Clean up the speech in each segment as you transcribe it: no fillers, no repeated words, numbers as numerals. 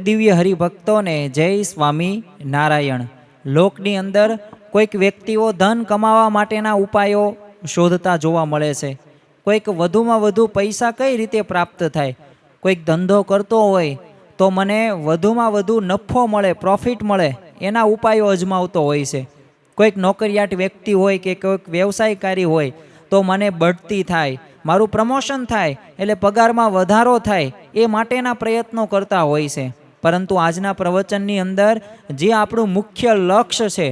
દિવ્ય હરિભક્તોને જય સ્વામી નારાયણ। લોકની અંદર કોઈક વ્યક્તિઓ ધન કમાવા માટેના ઉપાયો શોધતા જોવા મળે છે। કોઈક વધુમાં વધુ પૈસા કઈ રીતે પ્રાપ્ત થાય, કોઈક ધંધો કરતો હોય તો મને વધુમાં વધુ નફો મળે, પ્રોફિટ મળે, એના ઉપાયો અજમાવતો હોય છે। કોઈક નોકરિયાત વ્યક્તિ હોય કે કોઈક વ્યવસાયકારી હોય તો મને બઢતી થાય, મારું પ્રમોશન થાય, એટલે પગારમાં વધારો થાય, એ માટેના પ્રયત્નો કરતા હોય છે। પરંતુ આજના પ્રવચનની અંદર જે આપણું મુખ્ય લક્ષ્ય છે,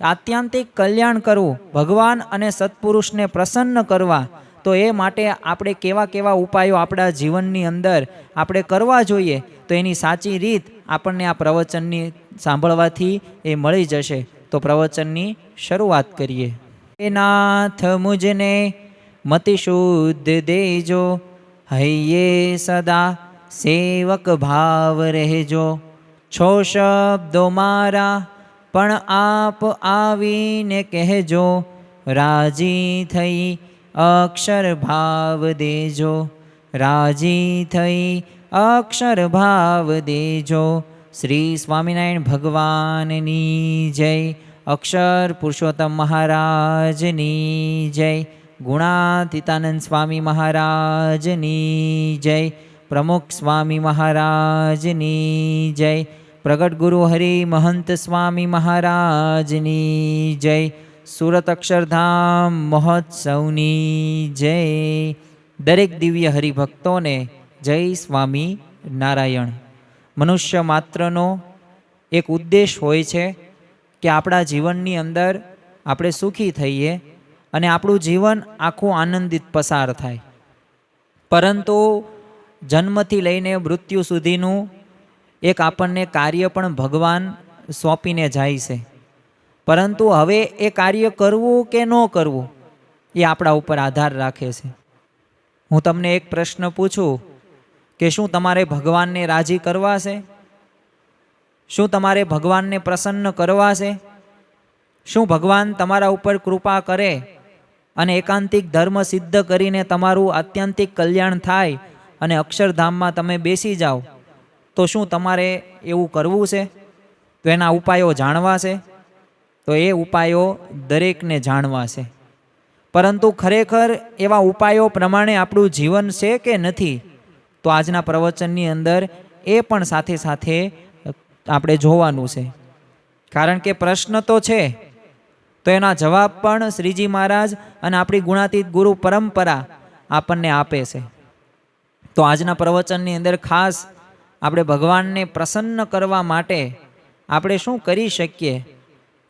આત્યંતિક કલ્યાણ કરવું, ભગવાન અને સત્પુરુષને પ્રસન્ન કરવા, તો એ માટે આપણે કેવા કેવા ઉપાયો આપણા જીવનની અંદર આપણે કરવા જોઈએ, તો એની સાચી રીત આપણને આ પ્રવચનની સાંભળવાથી એ મળી જશે। તો પ્રવચનની શરૂઆત કરીએ। હે નાથ મુજને મતિ શુદ્ધ દેજો, હૈયે સદા સેવક ભાવ રહેજો। છો શબ્દો મારા પણ આપ આવીને કહેજો, રાજી થઈ અક્ષર ભાવ દેજો, રાજી થઈ અક્ષર ભાવ દેજો। શ્રી સ્વામિનારાયણ ભગવાનની જય, અક્ષર પુરુષોત્તમ મહારાજની જય, ગુણાતીતાનંદ સ્વામી મહારાજની જય, પ્રમુખ સ્વામી મહારાજની જય, પ્રગટ ગુરુ હરિ મહંત સ્વામી મહારાજની જય, સુરત અક્ષરધામ મહોત્સવની જય। દરેક દિવ્ય હરિભક્તોને જય સ્વામી નારાયણ। મનુષ્ય માત્રનો એક ઉદ્દેશ હોય છે કે આપણા જીવનની અંદર આપણે સુખી થઈએ અને આપણું જીવન આખું આનંદિત પસાર થાય। પરંતુ જન્મથી લઈને મૃત્યુ સુધીનું એક આપણને કાર્ય પણ ભગવાન સોંપીને જાય છે। પરંતુ હવે એ કાર્ય કરવું કે ન કરવું એ આપણા ઉપર આધાર રાખે છે। હું તમને એક પ્રશ્ન પૂછું કે શું તમારે ભગવાનને રાજી કરવા છે? શું તમારે ભગવાનને પ્રસન્ન કરવા છે? શું ભગવાન તમારા ઉપર કૃપા કરે અને એકાંતિક ધર્મ સિદ્ધ કરીને તમારું આત્યંતિક કલ્યાણ થાય અને અક્ષરધામમાં તમે બેસી જાઓ, તો શું તમારે એવું કરવું છે? તો એના ઉપાયો જાણવા છે? તો એ ઉપાયો દરેકને જાણવા છે। પરંતુ ખરેખર એવા ઉપાયો પ્રમાણે આપણું જીવન છે કે નથી, તો આજના પ્રવચનની અંદર એ પણ સાથે સાથે આપણે જોવાનું છે। કારણ કે પ્રશ્ન તો છે, તો એના જવાબ પણ શ્રીજી મહારાજ અને આપણી ગુણાતીત ગુરુ પરંપરા આપણને આપે છે। તો આજના પ્રવચનની અંદર ખાસ આપણે ભગવાનને પ્રસન્ન કરવા માટે આપણે શું કરી શકીએ,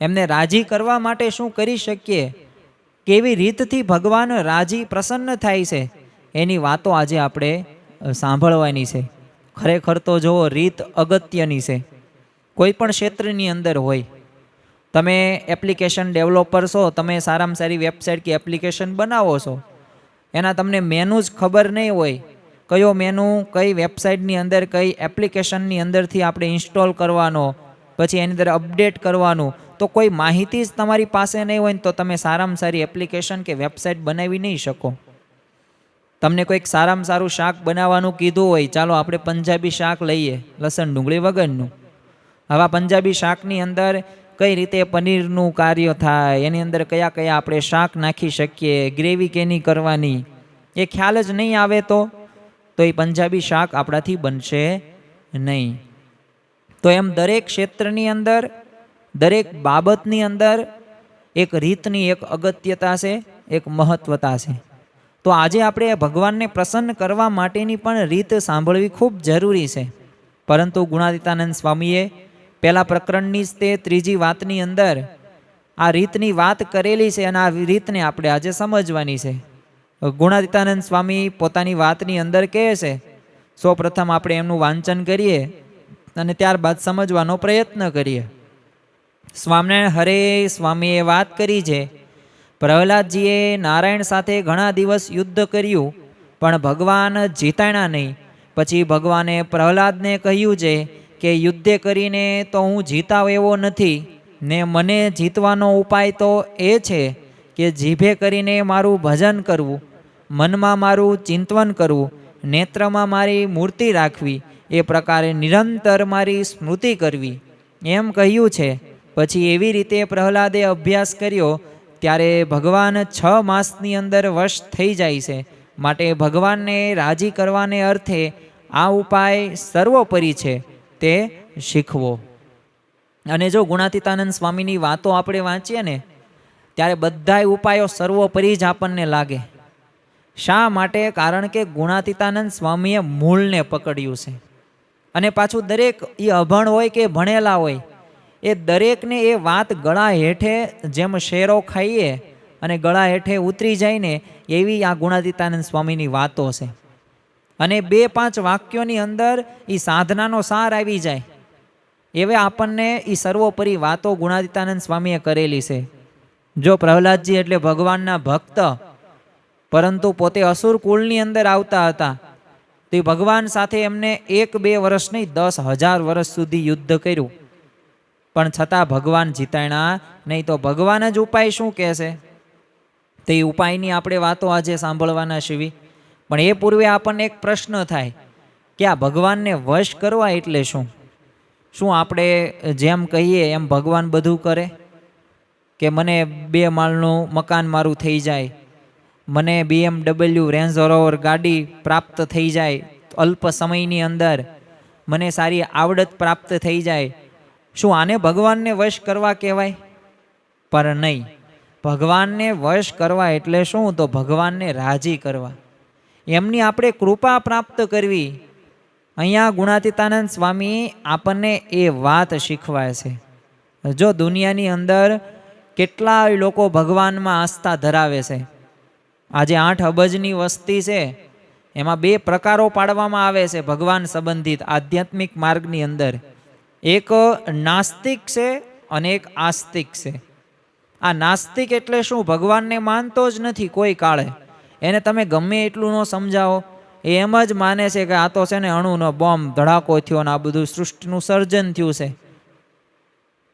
એમને રાજી કરવા માટે શું કરી શકીએ, કેવી રીતથી ભગવાન રાજી પ્રસન્ન થાય છે, એની વાતો આજે આપણે સાંભળવાની છે। ખરેખર તો જુઓ, રીત અગત્યની છે। કોઈ પણ ક્ષેત્રની અંદર હોય, તમે એપ્લિકેશન ડેવલપર છો, તમે સારામાં સારી વેબસાઇટ કે એપ્લિકેશન બનાવો છો, એના તમને મેનુ જ ખબર નહીં હોય, કયો મેનુ કઈ વેબસાઇટની અંદર કઈ એપ્લિકેશનની અંદરથી આપણે ઇન્સ્ટોલ કરવાનો, પછી એની અંદર અપડેટ કરવાનું, તો કોઈ માહિતી જ તમારી પાસે નહીં હોય ને તો તમે સારામાં સારી એપ્લિકેશન કે વેબસાઇટ બનાવી નહીં શકો। તમને કોઈક સારામાં સારું શાક બનાવવાનું કીધું હોય, ચાલો આપણે પંજાબી શાક લઈએ, લસણ ડુંગળી વગરનું। આવા પંજાબી શાકની અંદર કઈ રીતે પનીરનું કાર્ય થાય, એની અંદર કયા કયા આપણે શાક નાખી શકીએ, ગ્રેવી કેની કરવાની, એ ખ્યાલ જ નહીં આવે તો એ પંજાબી શાક આપણાથી બનશે નહીં। તો એમ દરેક ક્ષેત્રની અંદર, દરેક બાબતની અંદર એક રીતની એક અગત્યતા છે, એક મહત્વતા છે। તો આજે આપણે ભગવાનને પ્રસન્ન કરવા માટેની પણ રીત સાંભળવી ખૂબ જરૂરી છે। પરંતુ ગુણાતીતાનંદ સ્વામીએ પહેલા પ્રકરણની જ તે ત્રીજી વાતની અંદર આ રીતની વાત કરેલી છે અને આ રીતને આપણે આજે સમજવાની છે। ગુણાતીતાનંદ સ્વામી પોતાની વાતની અંદર કહે છે, સૌપ્રથમ આપણે એમનું વાંચન કરીએ અને ત્યારબાદ સમજવાનો પ્રયત્ન કરીએ। સ્વામિનારાયણ હરે સ્વામીએ વાત કરી છે, પ્રહલાદજીએ નારાયણ સાથે ઘણા દિવસ યુદ્ધ કર્યું પણ ભગવાન જીતાણા નહીં। પછી ભગવાને પ્રહલાદને કહ્યું છે કે યુદ્ધ કરીને તો હું જીતાવ એવો નથી ને મને જીતવાનો ઉપાય તો એ છે કે જીભે કરીને મારું ભજન કરવું, મનમાં મારું ચિંતવન કરવું, નેત્રમાં મારી મૂર્તિ રાખવી, એ પ્રકારે નિરંતર મારી સ્મૃતિ કરવી એમ કહ્યું છે. પછી એવી રીતે પ્રહલાદે અભ્યાસ કર્યો ત્યારે ભગવાન 6 માસની અંદર વશ થઈ જાય છે. માટે ભગવાનને રાજી કરવાને અર્થે આ ઉપાય સર્વોપરી છે તે શીખવો. અને જો ગુણાતીતાનંદ સ્વામીની વાતો આપણે વાંચીએ ને ત્યારે બધાય ઉપાયો સર્વોપરી જ આપણને લાગે. શા માટે? કારણ કે ગુણાતીતાનંદ સ્વામીએ મૂળને પકડ્યું છે. અને પાછું દરેક એ અભણ હોય કે ભણેલા હોય એ દરેકને એ વાત ગળા હેઠે જેમ શેરો ખાઈએ અને ગળા હેઠે ઉતરી જાય ને એવી આ ગુણાતીતાનંદ સ્વામીની વાતો છે. અને 2-5 વાક્યોની અંદર એ સાધનાનો સાર આવી જાય એવે આપણને એ સર્વોપરી વાતો ગુણાતીતાનંદ સ્વામીએ કરેલી છે. જો પ્રહલાદજી એટલે ભગવાનના ભક્ત, પરંતુ પોતે અસુર કુળની અંદર આવતા હતા, તો એ ભગવાન સાથે એમને 1-2 વર્ષ નહીં 10,000 વર્ષ સુધી યુદ્ધ કર્યું, પણ છતાં ભગવાન જીતાણા નહીં. તો ભગવાન જ ઉપાય શું કહેશે? તે ઉપાયની આપણે વાતો આજે સાંભળવાના છીએ. પણ એ પૂર્વે આપણને એક પ્રશ્ન થાય કે આ ભગવાનને વશ કરવા એટલે શું? શું આપણે જેમ કહીએ એમ ભગવાન બધું કરે? કે મને 2 માળનું મકાન મારું થઈ જાય, મને BMW રેન્જ રોવર ગાડી પ્રાપ્ત થઈ જાય અલ્પ સમયની અંદર, મને સારી આવડત પ્રાપ્ત થઈ જાય, શું આને ભગવાનને વશ કરવા કહેવાય? પણ નહીં. ભગવાનને વશ કરવા એટલે શું? તો ભગવાનને રાજી કરવા, એમની આપણે કૃપા પ્રાપ્ત કરવી. અહીંયા ગુણાતીતાનંદ સ્વામી આપણને એ વાત શીખવાય છે. જો દુનિયાની અંદર કેટલાય લોકો ભગવાનમાં આસ્થા ધરાવે છે. આજે 8 અબજની વસ્તી છે, એમાં 2 પ્રકારો પાડવામાં આવે છે ભગવાન સંબંધિત આધ્યાત્મિક માર્ગની અંદર. એક નાસ્તિક છે અને એક આસ્તિક છે. આ નાસ્તિક એટલે શું? ભગવાનને માનતો જ નથી કોઈ કાળે. એને તમે ગમે એટલું ન સમજાવો, એ એમ જ માને છે કે આ તો છે ને અણુનો બોમ્બ ધડાકો થયો ને આ બધું સૃષ્ટિનું સર્જન થયું છે.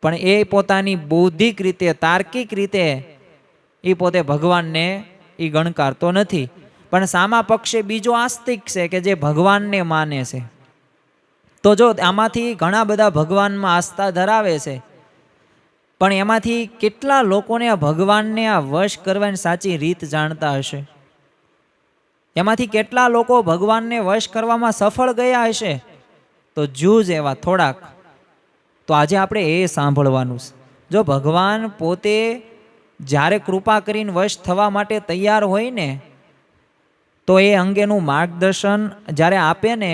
પણ એ પોતાની બૌદ્ધિક રીતે, તાર્કિક રીતે એ પોતે ભગવાનને એ ગણકારતો નથી. પણ સામા પક્ષે બીજો આસ્તિક છે કે જે ભગવાનને માને છે. તો જો આમાંથી ઘણા બધા ભગવાનમાં આસ્થા ધરાવે છે, પણ એમાંથી કેટલા લોકોને આ ભગવાનને આ વશ કરવાની સાચી રીત જાણતા હશે? એમાંથી કેટલા લોકો ભગવાનને વશ કરવામાં સફળ ગયા હશે? તો જૂજ એવા થોડાક. તો આજે આપણે એ સાંભળવાનું છે. જો ભગવાન પોતે જ્યારે કૃપા કરીને વશ થવા માટે તૈયાર હોય ને, તો એ અંગેનું માર્ગદર્શન જ્યારે આપે ને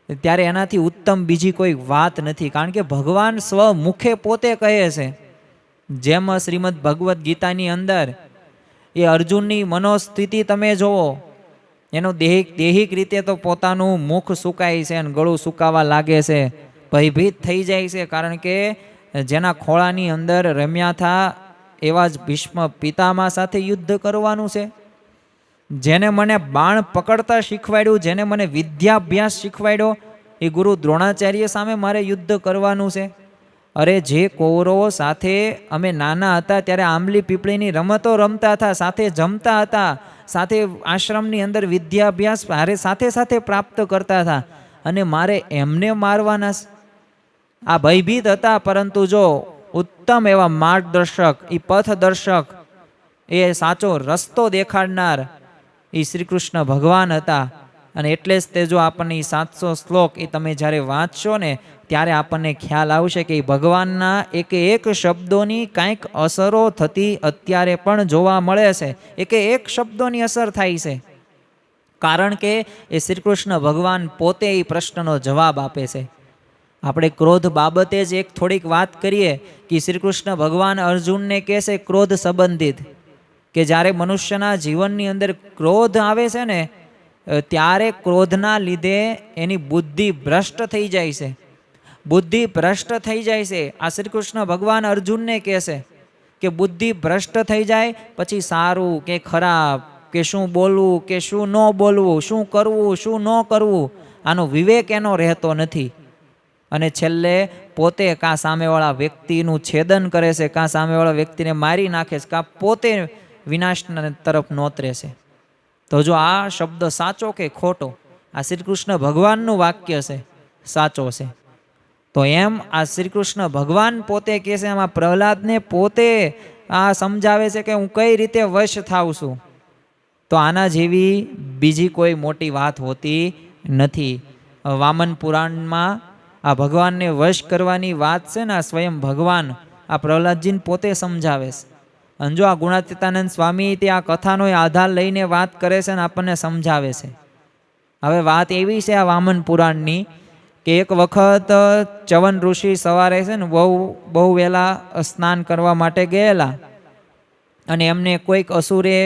ત્યારે એનાથી ઉત્તમ બીજી કોઈ વાત નથી. કારણ કે ભગવાન સ્વમુખે પોતે કહે છે, જેમ શ્રીમદ ભગવદ્ ગીતાની અંદર એ અર્જુનની મનોસ્થિતિ તમે જુઓ, એનો દેહિક રીતે તો પોતાનું મુખ સુકાય છે અને ગળું સુકાવા લાગે છે, ભયભીત થઈ જાય છે. કારણ કે જેના ખોળાની અંદર રમ્યા થા એવા જ ભીષ્મ પિતામહ સાથે યુદ્ધ કરવાનું છે. જેને મને બાણ પકડતા શીખવાડ્યું, જેને મને વિદ્યાભ્યાસ શીખવાડ્યો, એ ગુરુ દ્રોણાચાર્ય સામે મારે યુદ્ધ કરવાનું છે. અરે જે કૌરવો સાથે અમે નાના હતા ત્યારે આંબલી પીપળીની રમતો રમતા હતા, સાથે જમતા હતા, સાથે આશ્રમની અંદર વિદ્યાભ્યાસ સાથે સાથે પ્રાપ્ત કરતા હતા, અને મારે એમને મારવાના? આ ભયભીત હતા. પરંતુ જો ઉત્તમ એવા માર્ગદર્શક, એ પથદર્શક, એ સાચો રસ્તો દેખાડનાર એ શ્રી કૃષ્ણ ભગવાન હતા. અને એટલે જ તે જો આપણને 700 શ્લોક એ તમે જ્યારે વાંચશો ને ત્યારે આપણને ખ્યાલ આવશે કે ભગવાનના એક શબ્દોની કાંઈક અસરો થતી અત્યારે પણ જોવા મળે છે. એક શબ્દોની અસર થાય છે. કારણ કે એ શ્રી કૃષ્ણ ભગવાન પોતે એ પ્રશ્નનો જવાબ આપે છે. આપણે ક્રોધ બાબતે જ એક થોડીક વાત કરીએ કે શ્રી કૃષ્ણ ભગવાન અર્જુનને કહે છે ક્રોધ સંબંધિત, કે જ્યારે મનુષ્યના જીવનની અંદર ક્રોધ આવે છે ને ત્યારે ક્રોધના લીધે એની બુદ્ધિ ભ્રષ્ટ થઈ જાય છે. બુદ્ધિ ભ્રષ્ટ થઈ જાય છે. આ શ્રી કૃષ્ણ ભગવાન અર્જુનને કહે છે કે બુદ્ધિ ભ્રષ્ટ થઈ જાય પછી સારું કે ખરાબ, કે શું બોલવું કે શું ન બોલવું, શું કરવું શું ન કરવું, આનો વિવેક એનો રહેતો નથી. અને છેલ્લે પોતે કાં સામેવાળા વ્યક્તિનું છેદન કરે છે, કાં સામેવાળા વ્યક્તિને મારી નાખે છે, કાં પોતે વિનાશના તરફ નોતરે છે. તો જો આ શબ્દ સાચો કે ખોટો, આ શ્રી કૃષ્ણ ભગવાનનું વાક્ય છે. સાચો છે. તો એમ આ શ્રી કૃષ્ણ ભગવાન પોતે કહે છે, એમાં પ્રહલાદને પોતે આ સમજાવે છે કે હું કઈ રીતે વશ થાઉં છું. તો આના જેવી બીજી કોઈ મોટી વાત હોતી નથી. વામન પુરાણમાં આ ભગવાનને વશ કરવાની વાત છે ને, આ સ્વયં ભગવાન આ પ્રહલાદજીને પોતે સમજાવે છે. અને જો આ ગુણાતીતાનંદ સ્વામી તે આ કથાનો આધાર લઈને વાત કરે છે ને આપણને સમજાવે છે. હવે વાત એવી છે આ વામન પુરાણની કે એક વખત ચવન ઋષિ સવારે છે ને બહુ વહેલા સ્નાન કરવા માટે ગયેલા, અને એમને કોઈક અસુરે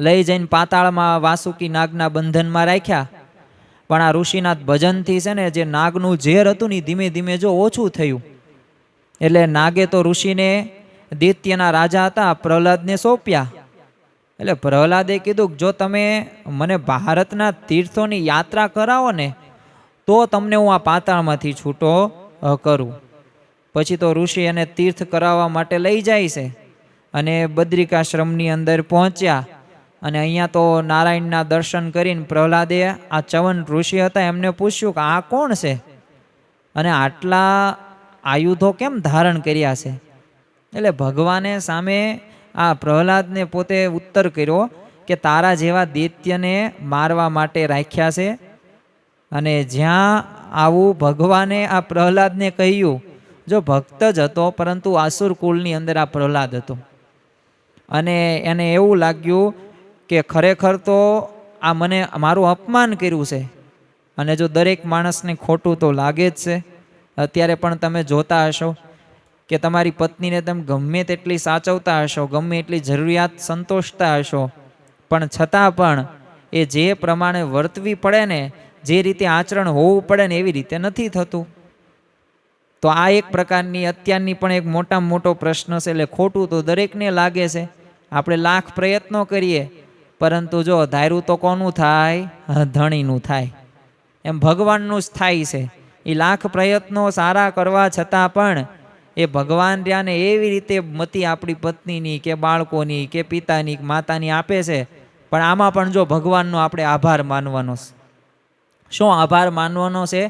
લઈ જઈને પાતાળમાં વાસુકી નાગના બંધનમાં રાખ્યા. પણ આ ઋષિનાથ ભજનથી છે ને જે નાગનું ઝેર હતું ને ધીમે ધીમે જો ઓછું થયું. એટલે નાગે તો ઋષિને દૈત્યના રાજા હતા પ્રહલાદને સોંપ્યા. એટલે પ્રહલાદે કીધું કે જો તમે મને ભારતના તીર્થોની યાત્રા કરાવો ને તો તમને હું આ પાતાળમાંથી છૂટો કરું. પછી તો ઋષિ એને તીર્થ કરાવવા માટે લઈ જાય છે, અને બદ્રિકાશ્રમની અંદર પહોંચ્યા. અને અહીંયા તો નારાયણના દર્શન કરીને પ્રહલાદે આ ચવન ઋષિ હતા એમને પૂછ્યું કે આ કોણ છે અને આટલા આયુધો કેમ ધારણ કર્યા છે. એટલે ભગવાને સામે આ પ્રહલાદને પોતે ઉત્તર કર્યો કે તારા જેવા દૈત્યને મારવા માટે રાખ્યા છે. અને જ્યાં આવું ભગવાને આ પ્રહલાદને કહ્યું, જો ભક્ત જ હતો પરંતુ આસુર કુળની અંદર આ પ્રહલાદ હતો, અને એને એવું લાગ્યું કે ખરેખર તો આ મને મારું અપમાન કર્યું છે. અને જો દરેક માણસને ખોટું તો લાગે જ છે. અત્યારે પણ તમે જોતા હશો કે તમારી પત્નીને તમે ગમે તેટલી સાચવતા હશો, ગમે એટલી જરૂરિયાત સંતોષતા હશો, પણ છતાં પણ એ જે પ્રમાણે વર્તવી પડે ને, જે રીતે આચરણ હોવું પડે ને એવી રીતે નથી થતું. તો આ એક પ્રકારની અત્યારની પણ એક મોટામાં મોટો પ્રશ્ન છે. એટલે ખોટું તો દરેકને લાગે છે. આપણે લાખ પ્રયત્નો કરીએ પરંતુ જો ધાર્યું તો કોનું થાય? ધણીનું થાય. એમ ભગવાનનું જ થાય છે. એ લાખ પ્રયત્નો સારા કરવા છતાં પણ એ ભગવાન ત્યાંને એવી રીતે મતિ આપણી પત્નીની કે બાળકોની કે પિતાની કે માતાની આપે છે. પણ આમાં પણ જો ભગવાનનો આપણે આભાર માનવાનો છે. શું આભાર માનવાનો છે?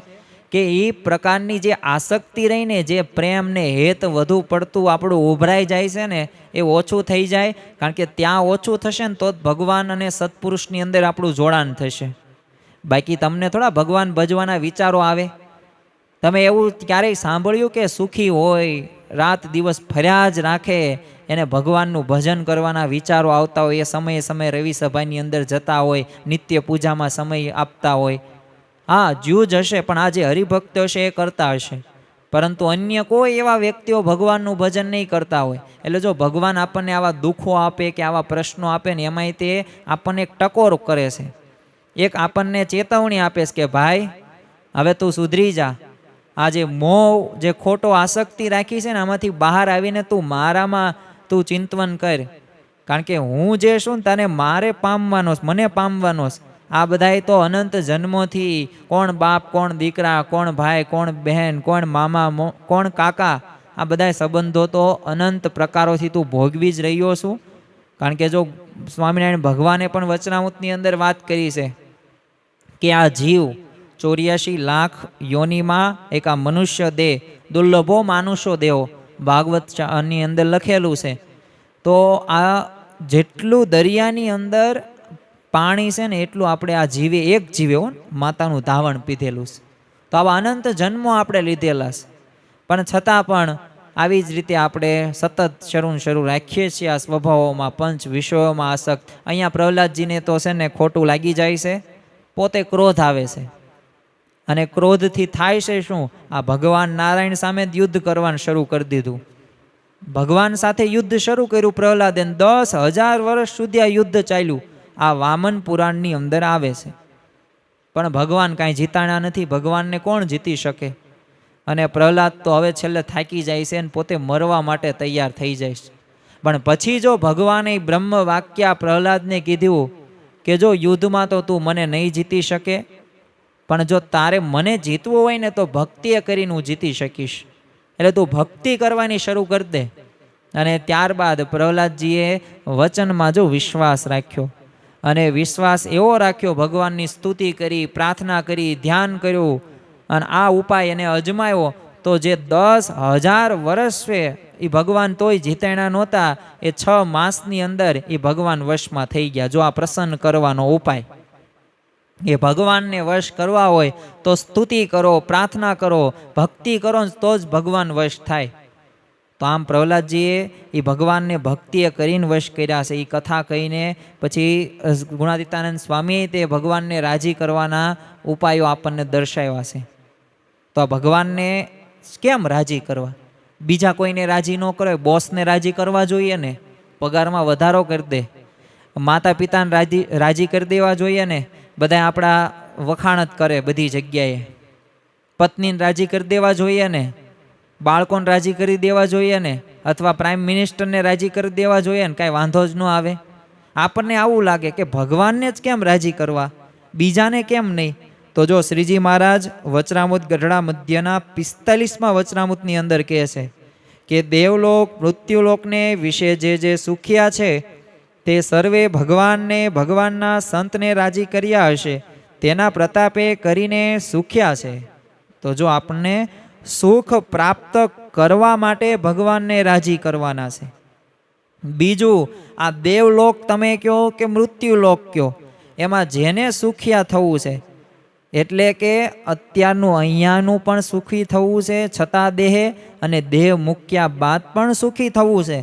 કે એ પ્રકારની જે આસક્તિ રહીને, જે પ્રેમ ને હેત વધુ પડતું આપણું ઉભરાઈ જાય છે ને, એ ઓછું થઈ જાય. કારણ કે ત્યાં ઓછું થશે ને તો જ ભગવાન અને સત્પુરુષની અંદર આપણું જોડાણ થશે. બાકી તમને થોડા ભગવાન ભજવાના વિચારો આવે? તમે એવું ક્યારેય સાંભળ્યું કે સુખી હોય, રાત દિવસ ફર્યા જ રાખે, એને ભગવાનનું ભજન કરવાના વિચારો આવતા હોય, એ સમયે સમયે રવિ સભાની અંદર જતા હોય, નિત્ય પૂજામાં સમય આપતા હોય? હા, જ્યુ જ હશે, પણ આ જે હરિભક્ત હશે એ કરતા હશે. પરંતુ અન્ય કોઈ એવા વ્યક્તિઓ ભગવાનનું ભજન નહીં કરતા હોય. એટલે જો ભગવાન આપણને આવા દુઃખો આપે કે આવા પ્રશ્નો આપે ને, એમાંય તે આપણને એક ટકોર કરે છે, એક આપણને ચેતવણી આપે છે કે ભાઈ હવે તું સુધરી જા. આ જે મોહ, જે ખોટો આસક્તિ રાખી છે ને, આમાંથી બહાર આવીને તું મારામાં તું ચિંતવન કર. કારણ કે હું જે છું ને તને મારે પામવાનો, મને પામવાનો. આ બધાય તો અનંત જન્મોથી કોણ બાપ, કોણ દીકરા, કોણ ભાઈ, કોણ બહેન, કોણ મામા, કોણ કાકા, આ બધાય સંબંધો તો અનંત પ્રકારોથી તું ભોગવી જ રહ્યો છું. કારણ કે જો સ્વામિનારાયણ ભગવાને પણ વચનામૃતની અંદર વાત કરી છે કે આ જીવ 84 લાખ યોનિમાં એક આ મનુષ્ય દેહ દુર્લભો માનુષો દેવો, ભાગવતની અંદર લખેલું છે. તો આ જેટલું દરિયાની અંદર પાણી છે ને એટલું આપણે આ જીવે, એક જીવે માતાનું ધાવણ પીધેલું છે. તો આવા અનંત જન્મો આપણે લીધેલા છે, પણ છતાં પણ આવી જ રીતે આપણે સતત શરૂ રાખીએ છીએ આ સ્વભાવોમાં, પંચ વિષયોમાં આસક્ત. અહીંયા પ્રહલાદજીને તો છે ને ખોટું લાગી જાય છે, પોતે ક્રોધ આવે છે. અને ક્રોધથી થાય છે શું? આ ભગવાન નારાયણ સામે યુદ્ધ કરવાનું શરૂ કરી દીધું. ભગવાન સાથે યુદ્ધ શરૂ કર્યું પ્રહલાદે. 10,000 વર્ષ સુધી આ યુદ્ધ ચાલ્યું. આ વામન પુરાણની અંદર આવે છે. પણ ભગવાન કાંઈ જીતાણા નથી. ભગવાનને કોણ જીતી શકે? અને પ્રહલાદ તો હવે છેલ્લે થાકી જાય છે અને પોતે મરવા માટે તૈયાર થઈ જાય છે. પણ પછી જો ભગવાને બ્રહ્મ વાક્ય પ્રહલાદને કીધું કે જો યુદ્ધમાં તો તું મને નહીં જીતી શકે, પણ જો તારે મને જીતવું હોય ને તો ભક્તિએ કરીને હું જીતી શકીશ. એટલે તું ભક્તિ કરવાની શરૂ કરી દે. અને ત્યારબાદ પ્રહલાદજીએ વચનમાં જો વિશ્વાસ રાખ્યો, અને વિશ્વાસ એવો રાખ્યો, ભગવાનની સ્તુતિ કરી, પ્રાર્થના કરી, ધ્યાન કર્યું, અને આ ઉપાય એને અજમાયો તો જે 10,000 વર્ષ છે એ ભગવાન તોય જીતેણા નહોતા, એ 6 માસની અંદર એ ભગવાન વશમાં થઈ ગયા. જો આ પ્રસન્ન કરવાનો ઉપાય, એ ભગવાનને વશ કરવા હોય તો સ્તુતિ કરો, પ્રાર્થના કરો, ભક્તિ કરો તો જ ભગવાન વશ થાય. તો આમ પ્રહલાદજીએ એ ભગવાનને ભક્તિએ કરીને વશ કર્યા છે. એ કથા કહીને પછી ગુણાતીતાનંદ સ્વામીએ તે ભગવાનને રાજી કરવાના ઉપાયો આપણને દર્શાવ્યા છે. તો આ ભગવાનને કેમ રાજી કરવા? બીજા કોઈને રાજી ન કરે, બોસને રાજી કરવા જોઈએ ને, પગારમાં વધારો કરી દે, માતા પિતાને રાજી કરી દેવા જોઈએ ને, બધા આપણા વખાણ જ કરે બધી જગ્યાએ, પત્નીને રાજી કરી દેવા જોઈએ ને, બાળકોને રાજી કરી દેવા જોઈએ ને, અથવા પ્રાઇમ મિનિસ્ટરને રાજી કરી દેવા જોઈએ ને, કાંઈ વાંધો જ ન આવે. આપણને આવું લાગે કે ભગવાનને જ કેમ રાજી કરવા, બીજાને કેમ નહીં? તો જો શ્રીજી મહારાજ વચરામૃત ગઢડા મધ્યના 45મા વચરામૃતની અંદર કહે છે કે દેવલોક મૃત્યુલોકને વિશે જે સુખ્યા છે તે સર્વે ભગવાનને ભગવાનના સંતને રાજી કર્યા હશે, તેના પ્રતાપે કરીને સુખ્યા છે. તો જો આપણને સુખ પ્રાપ્ત કરવા માટે ભગવાનને રાજી કરવાના છે. બીજું, આ દેવલોક તમે કહો કે મૃત્યુલોક કહો, એમાં જેને સુખિયા થવું છે, એટલે કે અત્યારનું અહીંયાનું પણ સુખી થવું છે છતાં દેહે, અને દેહ મૂક્યા બાદ પણ સુખી થવું છે,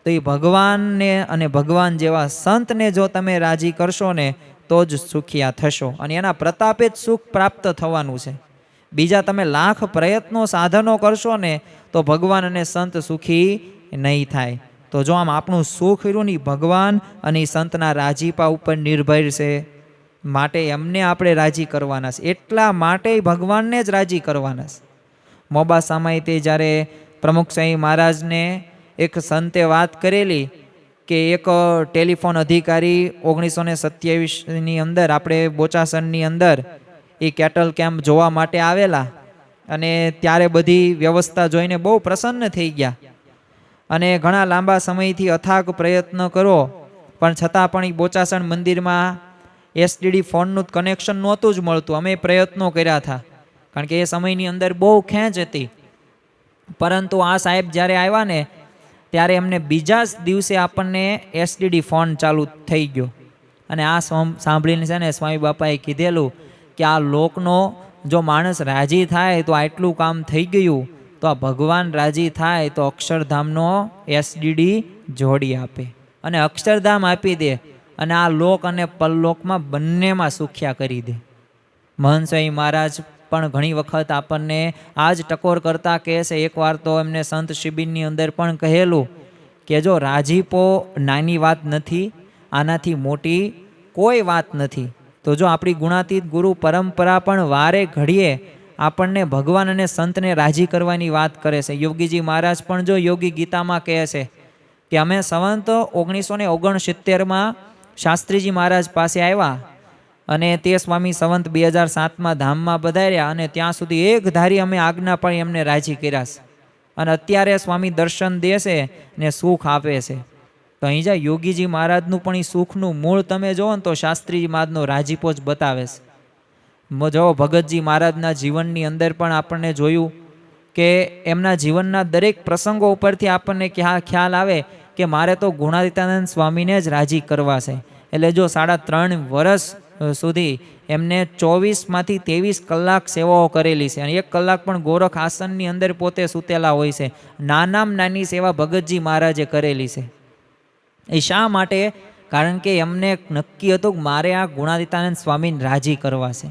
તો એ ભગવાનને અને ભગવાન જેવા સંતને જો તમે રાજી કરશો ને તો જ સુખિયા થશો, અને એના પ્રતાપે જ સુખ પ્રાપ્ત થવાનું છે. બીજા તમે લાખ પ્રયત્નો સાધનો કરશો ને તો ભગવાન અને સંત સુખી નહીં થાય. તો જો આમ આપણું સુખ રહ્યું ને ભગવાન અને સંતના રાજીપા ઉપર નિર્ભર છે, માટે એમને આપણે રાજી કરવાના છે. એટલા માટે ભગવાનને જ રાજી કરવાના છે. મોબાસામાં તે જ્યારે પ્રમુખ સાંઈ મહારાજને એક સંતે વાત કરેલી કે એક ટેલિફોન અધિકારી 1927ની અંદર આપણે બોચાસણની અંદર એ કેટલ કેમ્પ જોવા માટે આવેલા, અને ત્યારે બધી વ્યવસ્થા જોઈને બહુ પ્રસન્ન થઈ ગયા, અને ઘણા લાંબા સમયથી અથાગ પ્રયત્ન કરો પણ છતાં પણ એ બોચાસણ મંદિરમાં એસટીડી ફોનનું કનેક્શન નહોતું જ મળતું. અમે પ્રયત્નો કર્યા હતા, કારણ કે એ સમયની અંદર બહુ ખેંચ હતી. પરંતુ આ સાહેબ જ્યારે આવ્યા ને ત્યારે એમને બીજા જ દિવસે આપણને એસટીડી ફોન ચાલુ થઈ ગયો. અને આ સાંભળીને છે ને સ્વામી બાપાએ કીધેલું કે આ લોકનો જો માણસ રાજી થાય તો આટલું કામ થઈ ગયું, તો આ ભગવાન રાજી થાય તો અક્ષરધામનો એસડીડી જોડી આપે અને અક્ષરધામ આપી દે, અને આ લોક અને પરલોકમાં બંનેમાં સુખ્યા કરી દે. મહંત સ્વામી મહારાજ પણ ઘણી વખત આપણને આ જ ટકોર કરતા કહે છે. એકવાર તો એમને સંત શિબિરની અંદર પણ કહેલું કે જો રાજીપો નાની વાત નથી, આનાથી મોટી કોઈ વાત નથી. તો જો આપણી ગુણાતીત ગુરુ પરંપરા પણ વારે ઘડીએ આપણને ભગવાન અને સંતને રાજી કરવાની વાત કરે છે. યોગીજી મહારાજ પણ જો યોગી ગીતામાં કહે છે કે અમે સંવંત 1969માં શાસ્ત્રીજી મહારાજ પાસે આવ્યા, અને તે સ્વામી સંવંત 2007માં ધામમાં પધાર્યા, અને ત્યાં સુધી એક ધારી અમે આજ્ઞા પણ એમને રાજી કર્યા છે, અને અત્યારે સ્વામી દર્શન દેશે ને સુખ આપે છે. તો અહીં જ્યાં યોગીજી મહારાજનું પણ એ સુખનું મૂળ તમે જુઓ ને તો શાસ્ત્રીજી મહારાજનો રાજીપો જ બતાવે છે. જો ભગતજી મહારાજના જીવનની અંદર પણ આપણને જોયું કે એમના જીવનના દરેક પ્રસંગો ઉપરથી આપણને ખ્યાલ આવે કે મારે તો ગુણાતીતાનંદ સ્વામીને જ રાજી કરવા છે. એટલે જો 3.5 વર્ષ સુધી એમને 24માંથી 23 કલાક સેવાઓ કરેલી છે, અને 1 કલાક પણ ગોરખ આસનની અંદર પોતે સૂતેલા હોય છે. નાનામાં નાની સેવા ભગતજી મહારાજે કરેલી છે. એ શા માટે? કારણ કે એમને નક્કી હતું કે મારે આ ગુણાતીતાનંદ સ્વામીને રાજી કરવા છે.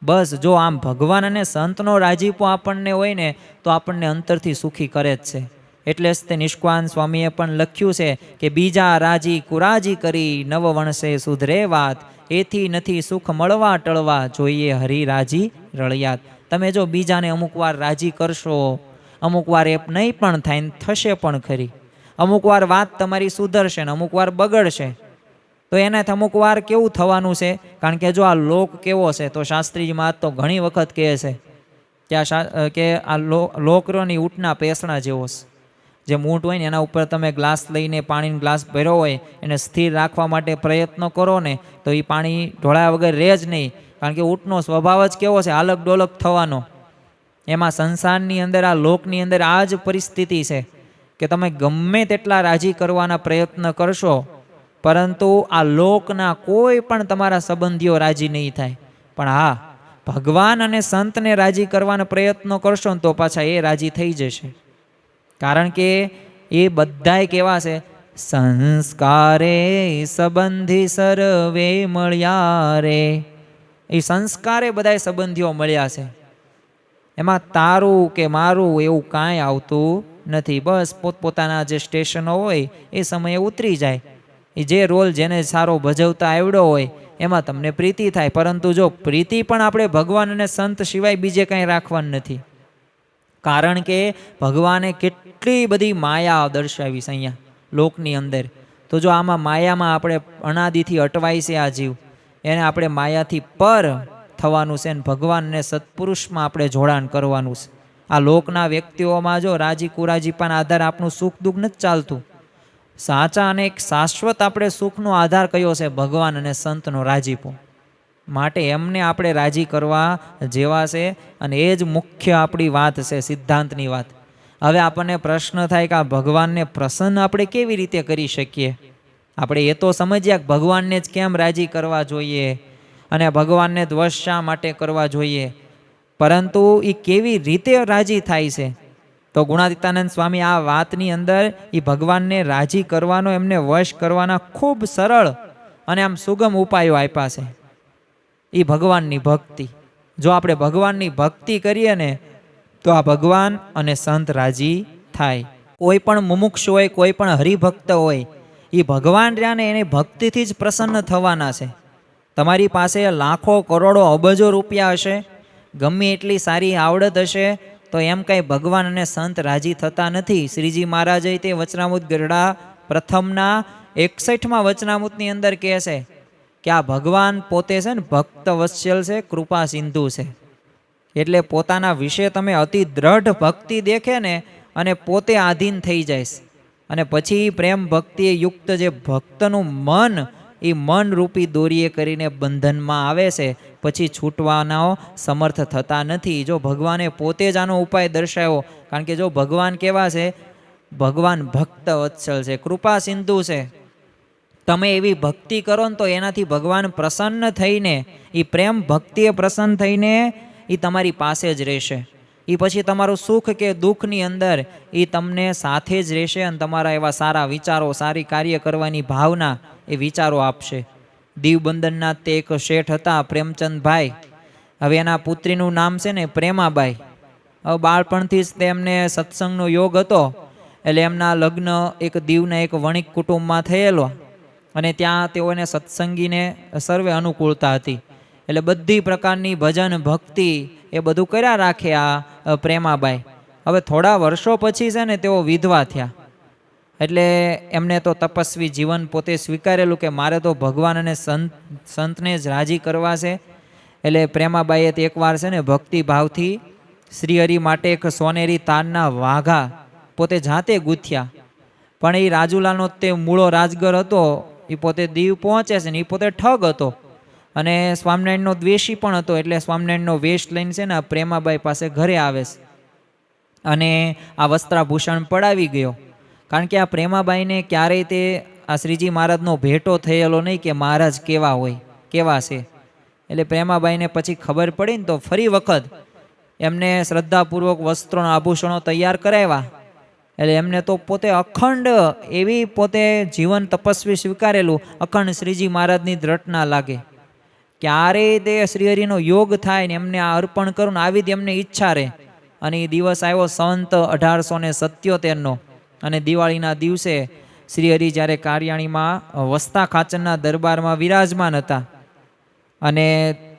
બસ જો આમ ભગવાન અને સંતનો રાજીપો આપણને હોય ને તો આપણને અંતરથી સુખી કરે જ છે. એટલે જ તે નિષ્કાન સ્વામીએ પણ લખ્યું છે કે બીજા રાજી કુરાજી કરી નવ વણસે સુધરે વાત, એથી નથી સુખ મળવા ટળવા જોઈએ હરી રાજી રળિયાત. તમે જો બીજાને અમુક વાર રાજી કરશો, અમુક વાર એ નહીં પણ થાય ને થશે પણ ખરી, અમુક વાર વાત તમારી સુધરશે ને અમુક વાર બગડશે, તો એનાથી અમુક વાર કેવું થવાનું છે? કારણ કે જો આ લોક કેવો છે તો શાસ્ત્રીજી મહારાજ તો ઘણી વખત કહે છે કે આ લોકરોની ઊંટના પેસણા જેવો છે. જે ઊંટ હોય ને એના ઉપર તમે ગ્લાસ લઈને પાણીનો ગ્લાસ ભર્યો હોય એને સ્થિર રાખવા માટે પ્રયત્ન કરો ને તો એ પાણી ઢોળાયા વગર રહે જ નહીં. કારણ કે ઊંટનો સ્વભાવ જ કેવો છે, આલક ડોલક થવાનો. એમાં સંસારની અંદર, આ લોકની અંદર આ જ પરિસ્થિતિ છે કે તમે ગમે તેટલા રાજી કરવાના પ્રયત્ન કરશો, પરંતુ આ લોકના કોઈ પણ તમારા સંબંધીઓ રાજી નહીં થાય. પણ હા, ભગવાન અને સંતને રાજી કરવાના પ્રયત્નો કરશો ને તો પાછા એ રાજી થઈ જશે. કારણ કે એ બધાય કેવા છે, સંસ્કારે સંબંધી સર્વે મળ્યા રે. એ સંસ્કારે બધાય સંબંધીઓ મળ્યા છે. એમાં તારું કે મારું એવું કાંઈ આવતું નથી. બસ પોતપોતાના જે સ્ટેશનો હોય એ સમયે ઉતરી જાય. એ જે રોલ જેને સારો ભજવતા આવડ્યો હોય એમાં તમને પ્રીતિ થાય. પરંતુ જો પ્રીતિ પણ આપણે ભગવાન અને સંત સિવાય બીજે કાંઈ રાખવાનું નથી. કારણ કે ભગવાને કેટલી બધી માયા દર્શાવી છે અહીંયા લોકની અંદર. તો જો આમાં માયામાં આપણે અનાદિથી અટવાય છે આ જીવ, એને આપણે માયાથી પર થવાનું છે ને ભગવાન અને સત્પુરુષમાં આપણે જોડાણ કરવાનું છે. આ લોકના વ્યક્તિઓમાં જો રાજી કુરાજીપાના આધારે આપણું સુખ દુઃખ નથી ચાલતું. સાચા અને એક શાશ્વત આપણે સુખનો આધાર કયો છે, ભગવાન અને સંતનો રાજીપો. માટે એમને આપણે રાજી કરવા જેવા છે, અને એ જ મુખ્ય આપણી વાત છે, સિદ્ધાંતની વાત. હવે આપણને પ્રશ્ન થાય કે આ ભગવાનને પ્રસન્ન આપણે કેવી રીતે કરી શકીએ? આપણે એ તો સમજ્યા કે ભગવાનને જ કેમ રાજી કરવા જોઈએ અને ભગવાનને જ વશ શા માટે કરવા જોઈએ, પરંતુ એ કેવી રીતે રાજી થાય છે? તો ગુણાતીતાનંદ સ્વામી આ વાતની અંદર એ ભગવાનને રાજી કરવાનો, એમને વશ કરવાના ખૂબ સરળ અને આમ સુગમ ઉપાયો આપ્યા છે. એ ભગવાનની ભક્તિ. જો આપણે ભગવાનની ભક્તિ કરીએ ને તો આ ભગવાન અને સંત રાજી થાય. કોઈ પણ મુમુક્ષ હોય, કોઈ પણ હરિભક્ત હોય, એ ભગવાન રહ્યા ને એની ભક્તિથી જ પ્રસન્ન થવાના છે. તમારી પાસે લાખો કરોડો અબજો રૂપિયા હશે, ગમે એટલી સારી આવડત હશે, તો એમ કાંઈ ભગવાન અને સંત રાજી થતા નથી. શ્રીજી મહારાજે તે વચનામૃત ગરડા પ્રથમના 61માં વચનામૃતની અંદર કહે છે કે આ ભગવાન પોતે છે ને ભક્ત વત્સલ છે, કૃપા સિંધુ છે. એટલે પોતાના વિશે તમે અતિ દ્રઢ ભક્તિ દેખે ને અને પોતે આધીન થઈ જાય. અને પછી પ્રેમ ભક્તિએ યુક્ત જે ભક્તનું મન, એ મન રૂપી દોરીએ કરીને બંધનમાં આવે છે, પછી છૂટવાનો સમર્થ થતા નથી. જો ભગવાને પોતે જ આનો ઉપાય દર્શાવ્યો. કારણ કે જો ભગવાન કેવા છે, ભગવાન ભક્ત વત્સલ છે, કૃપા સિંધુ છે. તમે એવી ભક્તિ કરો ને તો એનાથી ભગવાન પ્રસન્ન થઈને, એ પ્રેમ ભક્તિએ પ્રસન્ન થઈને એ તમારી પાસે જ રહેશે. એ પછી તમારું સુખ કે દુઃખની અંદર એ તમને સાથે જ રહેશે અને તમારા એવા સારા વિચારો, સારી કાર્ય કરવાની ભાવના, એ વિચારો આપશે. દીવબંદરના તે એક શેઠ હતા, પ્રેમચંદભાઈ. હવે એના પુત્રીનું નામ છે ને પ્રેમાબાઈ. હવે બાળપણથી જ તેમને સત્સંગનો યોગ હતો, એટલે એમના લગ્ન એક દીવના એક વણિક કુટુંબમાં થયેલો, અને ત્યાં તેઓને સત્સંગીને સર્વે અનુકૂળતા હતી. એટલે બધી પ્રકારની ભજન ભક્તિ એ બધું કર્યા રાખે આ પ્રેમાબાઈ. હવે થોડા વર્ષો પછી છે ને તેઓ વિધવા થયા. એટલે એમને તો તપસ્વી જીવન પોતે સ્વીકારેલું કે મારે તો ભગવાન અને સંતને જ રાજી કરવા છે. એટલે પ્રેમાબાઈએ તે એકવાર છે ને ભક્તિભાવથી શ્રીહરિ માટે એક સોનેરી તારના વાઘા પોતે જાતે ગૂંથ્યા. પણ એ રાજુલાનો તે મૂળો રાજગર હતો, એ પોતે દીવ પહોંચે છે ને એ પોતે ઠગ હતો અને સ્વામિનારાયણનો દ્વેષી પણ હતો. એટલે સ્વામિનારાયણનો વેશ લઈને છે ને પ્રેમાબાઈ પાસે ઘરે આવે છે અને આ વસ્ત્રાભૂષણ પડાવી ગયો. કારણ કે આ પ્રેમાબાઈને ક્યારેય તે આ શ્રીજી મહારાજનો ભેટો થયેલો નહીં કે મહારાજ કેવા હોય, કેવા છે. એટલે પ્રેમાબાઈને પછી ખબર પડી ને તો ફરી વખત એમને શ્રદ્ધાપૂર્વક વસ્ત્રોના આભૂષણો તૈયાર કરાવ્યા. એટલે એમને તો પોતે અખંડ એવી પોતે જીવન તપસ્વી સ્વીકારેલું, અખંડ શ્રીજી મહારાજની દ્રટના લાગે. ક્યારેય તે શ્રીહરિનો યોગ થાય ને એમને આ અર્પણ કરું ને આવી જ એમને ઈચ્છા રહે. અને એ દિવસ આવ્યો સંત 1877નો, અને દિવાળીના દિવસે શ્રીહરિ જ્યારે કારિયાણીમાં વસ્તા ખાચરના દરબારમાં વિરાજમાન હતા, અને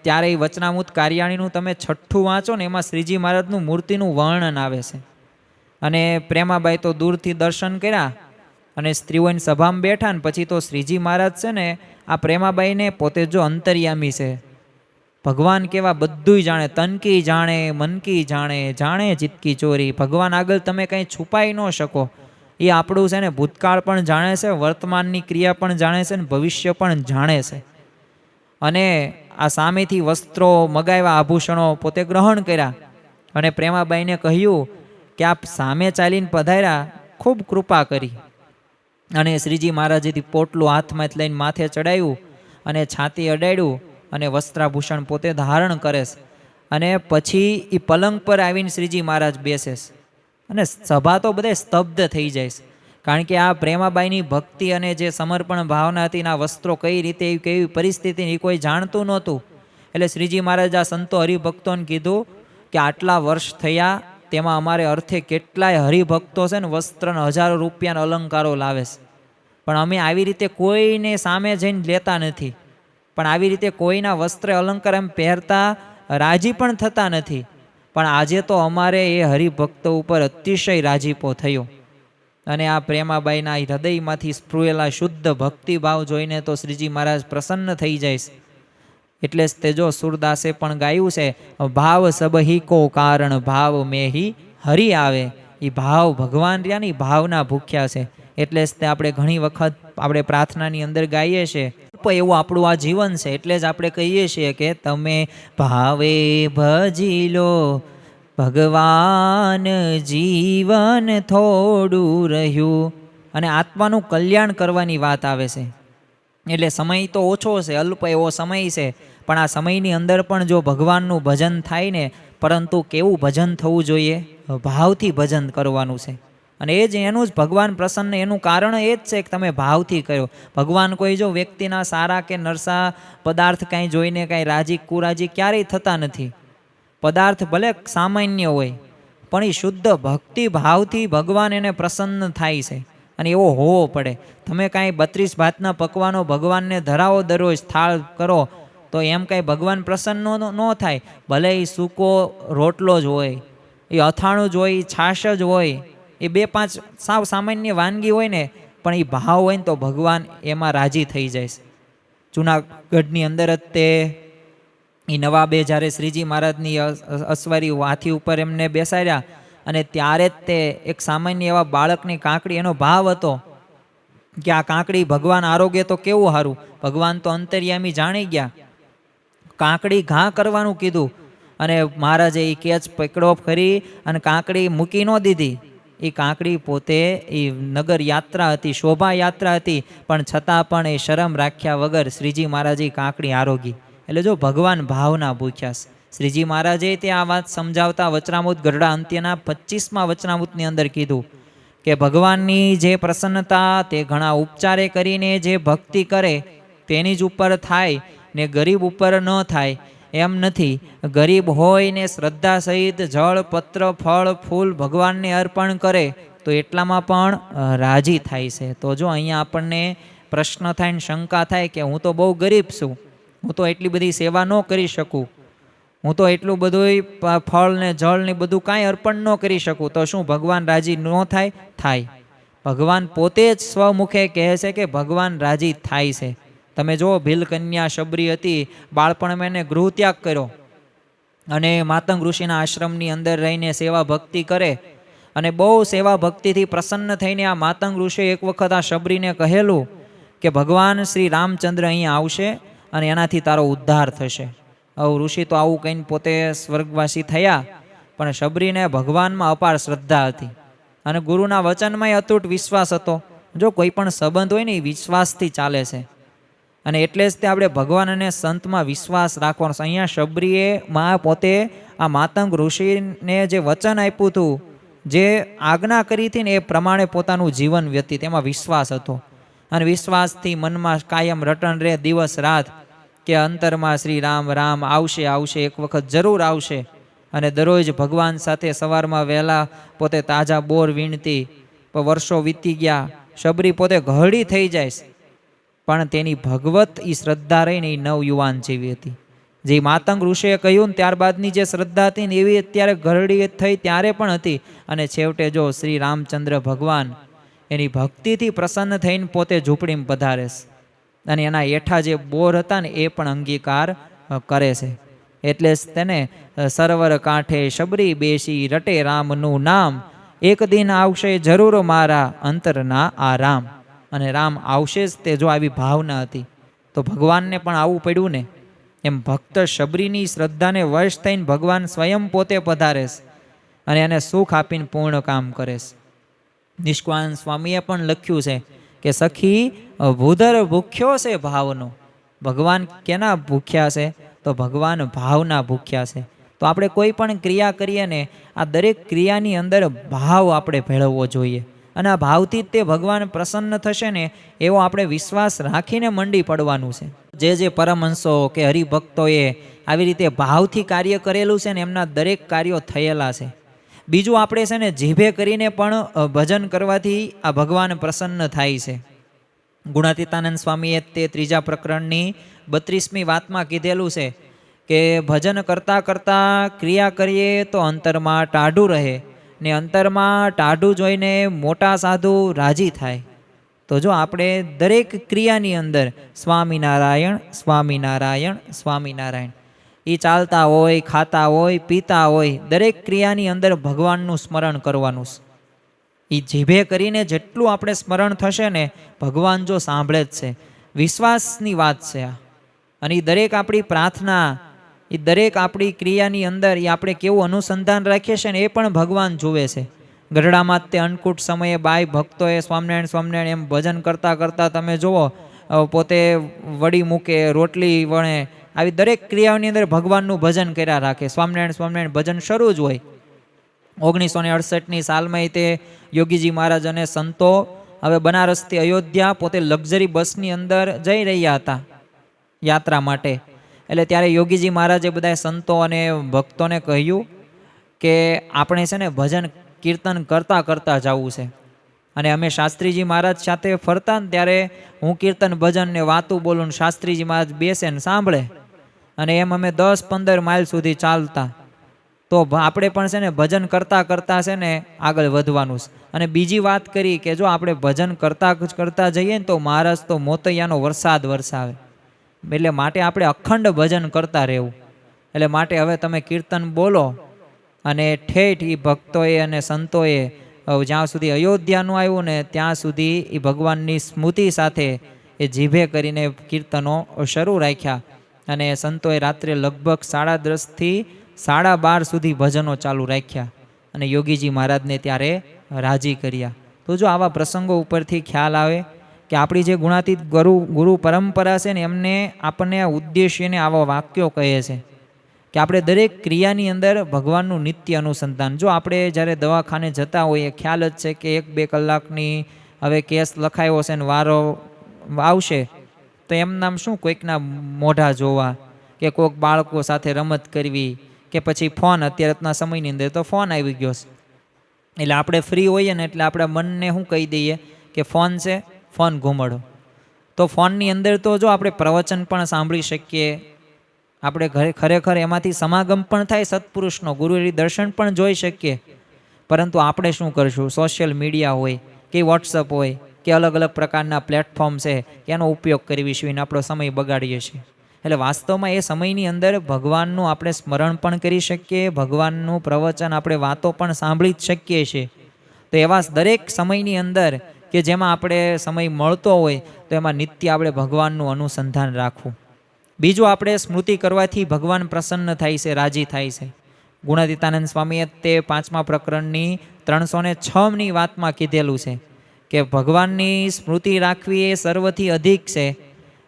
ત્યારે એ વચનામૃત કારિયાણીનું તમે છઠ્ઠું વાંચો ને એમાં શ્રીજી મહારાજનું મૂર્તિનું વર્ણન આવે છે. અને પ્રેમાબાઈ તો દૂરથી દર્શન કર્યા અને સ્ત્રીઓની સભામાં બેઠા ને પછી તો શ્રીજી મહારાજ છે ને આ પ્રેમાબાઈને પોતે જો અંતર્યામી છે, ભગવાન કેવા બધુંય જાણે, તનકી જાણે, મનકી જાણે, જાણે ચિતકી ચોરી. ભગવાન આગળ તમે કંઈ છુપાઈ ન શકો. એ આપણું છે ને ભૂતકાળ પણ જાણે છે, વર્તમાનની ક્રિયા પણ જાણે છે ને ભવિષ્ય પણ જાણે છે. અને આ સામેથી વસ્ત્રો મગાવ્યા, આભૂષણો પોતે ગ્રહણ કર્યા અને પ્રેમાબાઈને કહ્યું કે આપ સામે ચાલીને પધાર્યા, ખૂબ કૃપા કરી. અને શ્રીજી મહારાજેથી પોટલું હાથમાં લઈને માથે ચડાવ્યું અને છાતી અડાડ્યું અને વસ્ત્રાભૂષણ પોતે ધારણ કરે છે. અને પછી એ પલંગ પર આવીને શ્રીજી મહારાજ બેસે છે અને સભા તો બધે સ્તબ્ધ થઈ જાય છે. કારણ કે આ પ્રેમાબાઈની ભક્તિ અને જે સમર્પણ ભાવના હતી, આ વસ્ત્રો કઈ રીતે, કેવી પરિસ્થિતિ એ કોઈ જાણતું નહોતું. એટલે શ્રીજી મહારાજ આ સંતો હરિભક્તોને કીધું કે આટલા વર્ષ થયા, તેમાં અમારે અર્થે કેટલાય હરિભક્તો છે ને વસ્ત્રને હજારો રૂપિયાના અલંકારો લાવે છે, પણ અમે આવી રીતે કોઈને સામે જઈને લેતા નથી, પણ આવી રીતે કોઈના વસ્ત્ર અલંકાર એમ પહેરતા રાજી પણ થતા નથી. પણ આજે તો અમારે એ હરિભક્તો ઉપર અતિશય રાજીપો થયો. અને આ પ્રેમાબાઈના હૃદયમાંથી સ્ફુરેલા શુદ્ધ ભક્તિભાવ જોઈને તો શ્રીજી મહારાજ પ્રસન્ન થઈ જાય છે. એટલે જ તે જો સુરદાસે પણ ગાયું છે, ભાવ સબહી કો કારણ ભાવ મેહી હરિ આવે. એ ભાવ ભગવાન રહ્યા ને, ભાવના ભૂખ્યા છે. એટલે જ તે આપણે ઘણી વખત આપણે પ્રાર્થનાની અંદર ગાઈએ છીએ, એવું આપણું આ જીવન છે. એટલે જ આપણે કહીએ છીએ કે તમે ભાવે ભજી લો ભગવાન, જીવન થોડું રહ્યું. અને આત્માનું કલ્યાણ કરવાની વાત આવે છે. એટલે સમય તો ઓછો છે, અલ્પ એવો સમય છે, પણ આ સમયની અંદર પણ જો ભગવાનનું ભજન થાય ને, પરંતુ કેવું ભજન થવું જોઈએ, ભાવથી ભજન કરવાનું છે. અને એ જ એનું જ ભગવાન પ્રસન્ન, એનું કારણ એ જ છે કે તમે ભાવથી કર્યો. ભગવાન કોઈ જો વ્યક્તિના સારા કે નરસા પદાર્થ કાંઈ જોઈને કાંઈ રાજી કુરાજી ક્યારેય થતા નથી. પદાર્થ ભલે સામાન્ય હોય, પણ એ શુદ્ધ ભક્તિ ભાવથી ભગવાન એને પ્રસન્ન થાય છે. અને એવો હોવો પડે. તમે કાંઈ 32 ભાતના પકવાનો ભગવાનને ધરાવો, દરરોજ થાળ કરો, તો એમ કાંઈ ભગવાન પ્રસન્ન ન થાય. ભલે એ સૂકો રોટલો જ હોય, એ અથાણું જ હોય, છાશ જ હોય, એ 2-5 સાવ સામાન્ય વાનગી હોય ને, પણ એ ભાવ હોય ને તો ભગવાન એમાં રાજી થઈ જાય છે. જૂનાગઢની અંદર જ તે એ નવાબે જ્યારે શ્રીજી મહારાજની અસવારી હાથી ઉપર એમને બેસાડ્યા, અને ત્યારે જ તે એક સામાન્ય એવા બાળકની કાંકડી, એનો ભાવ હતો કે આ કાંકડી ભગવાન આરોગ્ય તો કેવું સારું. ભગવાન તો અંતર્યામી જાણી ગયા. કાંકડી ઘા કરવાનું કીધું અને મહારાજે એ કેચ પકડો કરી અને કાંકડી મૂકી ન દીધી. એ કાંકડી પોતે એ નગર યાત્રા હતી, શોભા યાત્રા હતી, પણ છતાં પણ એ શરમ રાખ્યા વગર શ્રીજી મહારાજે કાંકડી આરોગી. એટલે જો ભગવાન ભાવના ભૂખ્યા. શ્રીજી મહારાજે તે આ વાત સમજાવતા વચનામૃત ગઢડા અંત્યના 25મા વચનામૃતની અંદર કીધું કે ભગવાનની જે પ્રસન્નતા તે ઘણા ઉપચારે કરીને જે ભક્તિ કરે તેની જ ઉપર થાય ને ગરીબ ઉપર ન થાય એમ નથી. ગરીબ હોય ને શ્રદ્ધા સહિત જળ પત્ર ફળ ફૂલ ભગવાનને અર્પણ કરે તો એટલામાં પણ રાજી થાય છે. તો જો અહીંયા આપણને પ્રશ્ન થાય ને શંકા થાય કે હું તો બહુ ગરીબ છું, હું તો એટલી બધી સેવા ન કરી શકું, હું તો એટલું બધું ફળ ને જળ ને બધું કાંઈ અર્પણ ન કરી શકું, તો શું ભગવાન રાજી ન થાય? થાય. ભગવાન પોતે જ સ્વમુખે કહે છે કે ભગવાન રાજી થાય છે. તમે જુઓ, ભીલકન્યા શબરી હતી, બાળપણમાં એને ગૃહ ત્યાગ કર્યો અને માતંગ ઋષિના આશ્રમની અંદર રહીને સેવા ભક્તિ કરે. અને બહુ સેવા ભક્તિથી પ્રસન્ન થઈને આ માતંગ ઋષિએ એક વખત આ શબરીને કહેલું કે ભગવાન શ્રી રામચંદ્ર અહીં આવશે અને એનાથી તારો ઉદ્ધાર થશે. હવે ઋષિ તો આવું કહીને પોતે સ્વર્ગવાસી થયા, પણ શબરીને ભગવાનમાં અપાર શ્રદ્ધા હતી અને ગુરુના વચનમાંય અતૂટ વિશ્વાસ હતો. જો કોઈ પણ સંબંધ હોય ને એ વિશ્વાસથી ચાલે છે. અને એટલે જ તે આપણે ભગવાન અને સંતમાં વિશ્વાસ રાખવાનો. અહીંયા શબરીએ પોતે આ માતંગ ઋષિને જે વચન આપ્યું હતું, જે આજ્ઞા કરી હતી ને, એ પ્રમાણે પોતાનું જીવન વ્યતીત, એમાં વિશ્વાસ હતો. અને વિશ્વાસથી મનમાં કાયમ રટણ રહે દિવસ રાત કે અંતરમાં શ્રી રામ રામ આવશે આવશે, એક વખત જરૂર આવશે. અને દરરોજ ભગવાન સાથે સવારમાં વહેલા પોતે તાજા બોર વીણતી. વર્ષો વીતી ગયા, શબરી પોતે ઘરડી થઈ જાય, પણ તેની ભગવત એ શ્રદ્ધા રહીને એ નવયુવાન જેવી હતી. જે માતંગ ઋષિએ કહ્યું ને ત્યારબાદની જે શ્રદ્ધા હતી ને એવી અત્યારે ઘરડી થઈ ત્યારે પણ હતી. અને છેવટે જો શ્રી રામચંદ્ર ભગવાન એની ભક્તિથી પ્રસન્ન થઈને પોતે ઝૂંપડીમાં પધારે છે અને એના હેઠા જે બોર હતા ને એ પણ અંગીકાર કરે છે. એટલે જ તેને સરોવર કાંઠે શબરી બેસી રટે રામનું નામ, એક દિન આવશે જરૂર મારા અંતરના આરામ. અને રામ આવશે જ તે જો આવી ભાવના હતી તો ભગવાનને પણ આવવું પડ્યું ને. એમ ભક્ત શબરીની શ્રદ્ધાને વશ થઈને ભગવાન સ્વયં પોતે પધારે છે અને એને સુખ આપીને પૂર્ણ કામ કરે છે. નિષ્કાન સ્વામીએ પણ લખ્યું છે કે સખી ભૂધર ભૂખ્યો છે ભાવનો. ભગવાન કેના ભૂખ્યા છે? તો ભગવાન ભાવના ભૂખ્યા છે. તો આપણે કોઈ પણ ક્રિયા કરીએ ને, આ દરેક ક્રિયાની અંદર ભાવ આપણે ભેળવવો જોઈએ અને આ ભાવથી જ તે ભગવાન પ્રસન્ન થશે ને એવો આપણે વિશ્વાસ રાખીને મંડી પડવાનું છે. જે પરમહંસો કે હરિભક્તોએ આવી રીતે ભાવથી કાર્ય કરેલું છે ને એમના દરેક કાર્યો થયેલા છે. બીજું આપણે છે ને જીભે કરીને પણ ભજન કરવાથી આ ભગવાન પ્રસન્ન થાય છે. ગુણાતીતાનંદ સ્વામીએ તે 3જા પ્રકરણની 32મી વાતમાં કીધેલું છે કે ભજન કરતાં કરતાં ક્રિયા કરીએ તો અંતરમાં ટાઢું રહે ને અંતરમાં ટાઢું જોઈને મોટા સાધુ રાજી થાય. તો જો આપણે દરેક ક્રિયાની અંદર સ્વામિનારાયણ સ્વામિનારાયણ સ્વામિનારાયણ એ ચાલતા હોય, ખાતા હોય, પીતા હોય, દરેક ક્રિયાની અંદર ભગવાનનું સ્મરણ કરવાનું છે. એ જીભે કરીને જેટલું આપણે સ્મરણ થશે ને ભગવાન જો સાંભળે જ છે. વિશ્વાસની વાત છે આ. અને એ દરેક આપણી પ્રાર્થના, એ દરેક આપણી ક્રિયાની અંદર એ આપણે કેવું અનુસંધાન રાખીએ છીએ ને એ પણ ભગવાન જુએ છે. ગઢડામાં તે અન્નકૂટ સમયે બાઈ ભક્તોએ સ્વામિનારાયણ સ્વામિનારાયણ એમ ભજન કરતાં કરતાં તમે જુઓ પોતે વડી મૂકે, રોટલી વણે, આવી દરેક ક્રિયાઓની અંદર ભગવાનનું ભજન કર્યા રાખે. સ્વામિનારાયણ સ્વામિનારાયણ ભજન શરૂ જ હોય. 1968ની સાલમાં તે યોગીજી મહારાજ અને સંતો હવે બનારસથી અયોધ્યા પોતે લક્ઝરી બસની અંદર જઈ રહ્યા હતા યાત્રા માટે. એટલે ત્યારે યોગીજી મહારાજે બધા સંતો અને ભક્તોને કહ્યું કે આપણે છે ને ભજન કીર્તન કરતાં કરતાં જવું છે. અને અમે શાસ્ત્રીજી મહારાજ સાથે ફરતા ને ત્યારે હું કીર્તન ભજન ને વાતું બોલું, શાસ્ત્રીજી મહારાજ બેસે ને સાંભળે, અને એમ અમે 10-15 માઇલ સુધી ચાલતા. તો આપણે પણ છે ને ભજન કરતાં કરતાં છે ને આગળ વધવાનું છે. અને બીજી વાત કરી કે જો આપણે ભજન કરતાં કરતાં જઈએ ને તો મહારાજ તો મોતૈયાનો વરસાદ વરસાવે. એટલે માટે આપણે અખંડ ભજન કરતા રહેવું. એટલે માટે હવે તમે કીર્તન બોલો અને ઠેઠ એ ભક્તોએ અને સંતોએ જ્યાં સુધી અયોધ્યાનું આવ્યું ને ત્યાં સુધી એ ભગવાનની સ્મૃતિ સાથે એ જીભે કરીને કીર્તનો શરૂ રાખ્યા. અને સંતોએ રાત્રે લગભગ 10:30થી 12:30 સુધી ભજનો ચાલુ રાખ્યા અને યોગીજી મહારાજને ત્યારે રાજી કર્યા. તો જો આવા પ્રસંગો ઉપરથી ખ્યાલ આવે કે આપણી જે ગુણાતીત ગુરુ પરંપરા છે ને એમને આપણને આ ઉદ્દેશ્યને આવા વાક્યો કહે છે કે આપણે દરેક ક્રિયાની અંદર ભગવાનનું નિત્ય અનુસંધાન. જો આપણે જ્યારે દવાખાને જતા હોઈએ ખ્યાલ જ છે કે 1-2 કલાકની હવે કેસ લખાયો છે ને વારો આવશે તો એમ નામ શું કોઈકના મોઢા જોવા કે કોઈક બાળકો સાથે રમત કરવી કે પછી ફોન, અત્યારના સમયની અંદર તો ફોન આવી ગયો છે. એટલે આપણે ફ્રી હોઈએ ને એટલે આપણા મનને શું કહી દઈએ કે ફોન છે, ફોન ઘુમાડો. તો ફોનની અંદર તો જો આપણે પ્રવચન પણ સાંભળી શકીએ, આપણે ખરેખર એમાંથી સમાગમ પણ થાય સત્પુરુષનો, ગુરુરી દર્શન પણ જોઈ શકીએ. પરંતુ આપણે શું કરશું? સોશિયલ મીડિયા હોય કે વોટ્સઅપ હોય કે અલગ અલગ પ્રકારના પ્લેટફોર્મ છે એનો ઉપયોગ કરીશું અને આપણો સમય બગાડીએ છીએ. એટલે વાસ્તવમાં એ સમયની અંદર ભગવાનનું આપણે સ્મરણ પણ કરી શકીએ, ભગવાનનું પ્રવચન આપણે વાતો પણ સાંભળી જ શકીએ છીએ. તો એવા દરેક સમયની અંદર કે જેમાં આપણે સમય મળતો હોય તો એમાં નિત્ય આપણે ભગવાનનું અનુસંધાન રાખવું. બીજું, આપણે સ્મૃતિ કરવાથી ભગવાન પ્રસન્ન થાય છે, રાજી થાય છે. ગુણાતીતાનંદ સ્વામીએ તે 5મા પ્રકરણની 306ની વાતમાં કીધેલું છે કે ભગવાનની સ્મૃતિ રાખવી એ સર્વથી અધિક છે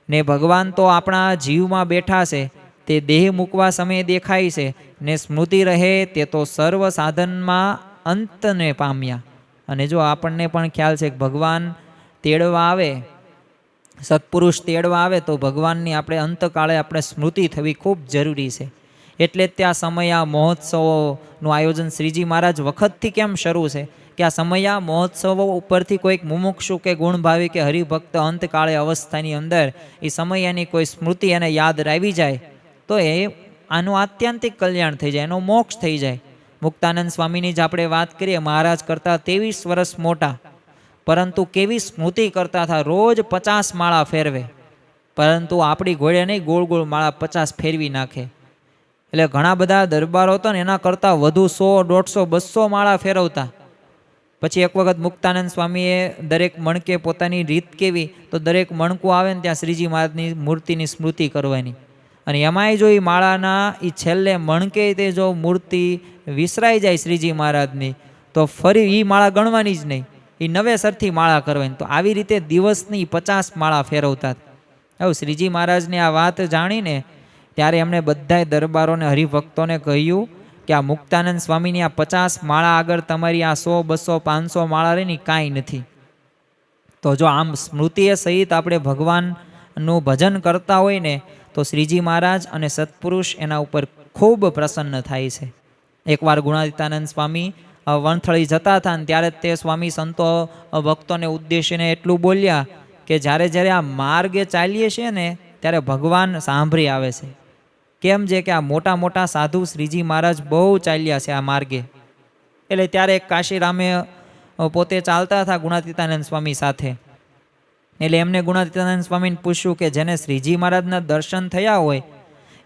ને ભગવાન તો આપણા જીવમાં બેઠા છે, તે દેહ મૂકવા સમયે દેખાય છે ને સ્મૃતિ રહે તે તો સર્વ સાધનમાં અંતને પામ્યા. અને જો આપણને પણ ખ્યાલ છે કે ભગવાન તેડવા આવે, સત્પુરુષ તેડવા આવે તો ભગવાનની આપણે અંતકાળે આપણે સ્મૃતિ થવી ખૂબ જરૂરી છે. એટલે જ ત્યાં સમયા મહોત્સવોનું આયોજન શ્રીજી મહારાજ વખતથી કેમ શરૂ છે કે આ સમયા મહોત્સવો ઉપરથી કોઈક મુમુક્ષુ કે ગુણભાવી કે હરિભક્ત અંતકાળે અવસ્થાની અંદર એ સમયાની કોઈ સ્મૃતિ એને યાદ આવી જાય તો એ આનું આત્યંતિક કલ્યાણ થઈ જાય, એનો મોક્ષ થઈ જાય. મુક્તાનંદ સ્વામીની જ આપણે વાત કરીએ, મહારાજ કરતાં 23 વર્ષ મોટા, પરંતુ કેવી સ્મૃતિ કરતા હતા. રોજ 50 માળા ફેરવે, પરંતુ આપણી ઘોડે નહીં, ગોળ ગોળ માળા 50 ફેરવી નાખે. એટલે ઘણા બધા દરબારો હતા ને એના કરતાં વધુ 100, 150, 200 માળા ફેરવતા. પછી એક વખત મુક્તાનંદ સ્વામીએ દરેક મણકે પોતાની રીત કેવી, તો દરેક મણકું આવે ને ત્યાં શ્રીજી મહારાજની મૂર્તિની સ્મૃતિ કરવાની અને એમાંય જો એ માળાના એ છેલ્લે મણકે તે જો મૂર્તિ વિસરાઈ જાય શ્રીજી મહારાજની, તો ફરી એ માળા ગણવાની જ નહીં, એ નવેસરથી માળા કરવાની. તો આવી રીતે દિવસની 50 માળા ફેરવતા. હવે શ્રીજી મહારાજને આ વાત જાણીને ત્યારે એમણે બધાય દરબારોને હરિભક્તોને કહ્યું કે આ મુક્તાનંદ સ્વામીની આ 50 માળા આગળ તમારી આ 100, 200, 500 માળા રહી ને કાંઈ નથી. તો જો આમ સ્મૃતિએ સહિત આપણે ભગવાનનું ભજન કરતા હોય ને તો શ્રીજી મહારાજ અને સત્પુરુષ એના ઉપર ખૂબ પ્રસન્ન થાય છે. એકવાર ગુણાતીતાનંદ સ્વામી વણથળી જતા હતા ને ત્યારે તે સ્વામી સંતો ભક્તોને ઉદ્દેશીને એટલું બોલ્યા કે જ્યારે જ્યારે આ માર્ગે ચાલીએ છીએ ને ત્યારે ભગવાન સાંભળી આવે છે. કેમ છે કે આ મોટા મોટા સાધુ શ્રીજી મહારાજ બહુ ચાલ્યા છે આ માર્ગે. એટલે ત્યારે કાશીરામે પોતે ચાલતા હતા ગુણાતીતાનંદ સ્વામી સાથે. એટલે એમને ગુણાતીતાનંદ સ્વામીને પૂછ્યું કે જેને શ્રીજી મહારાજના દર્શન થયા હોય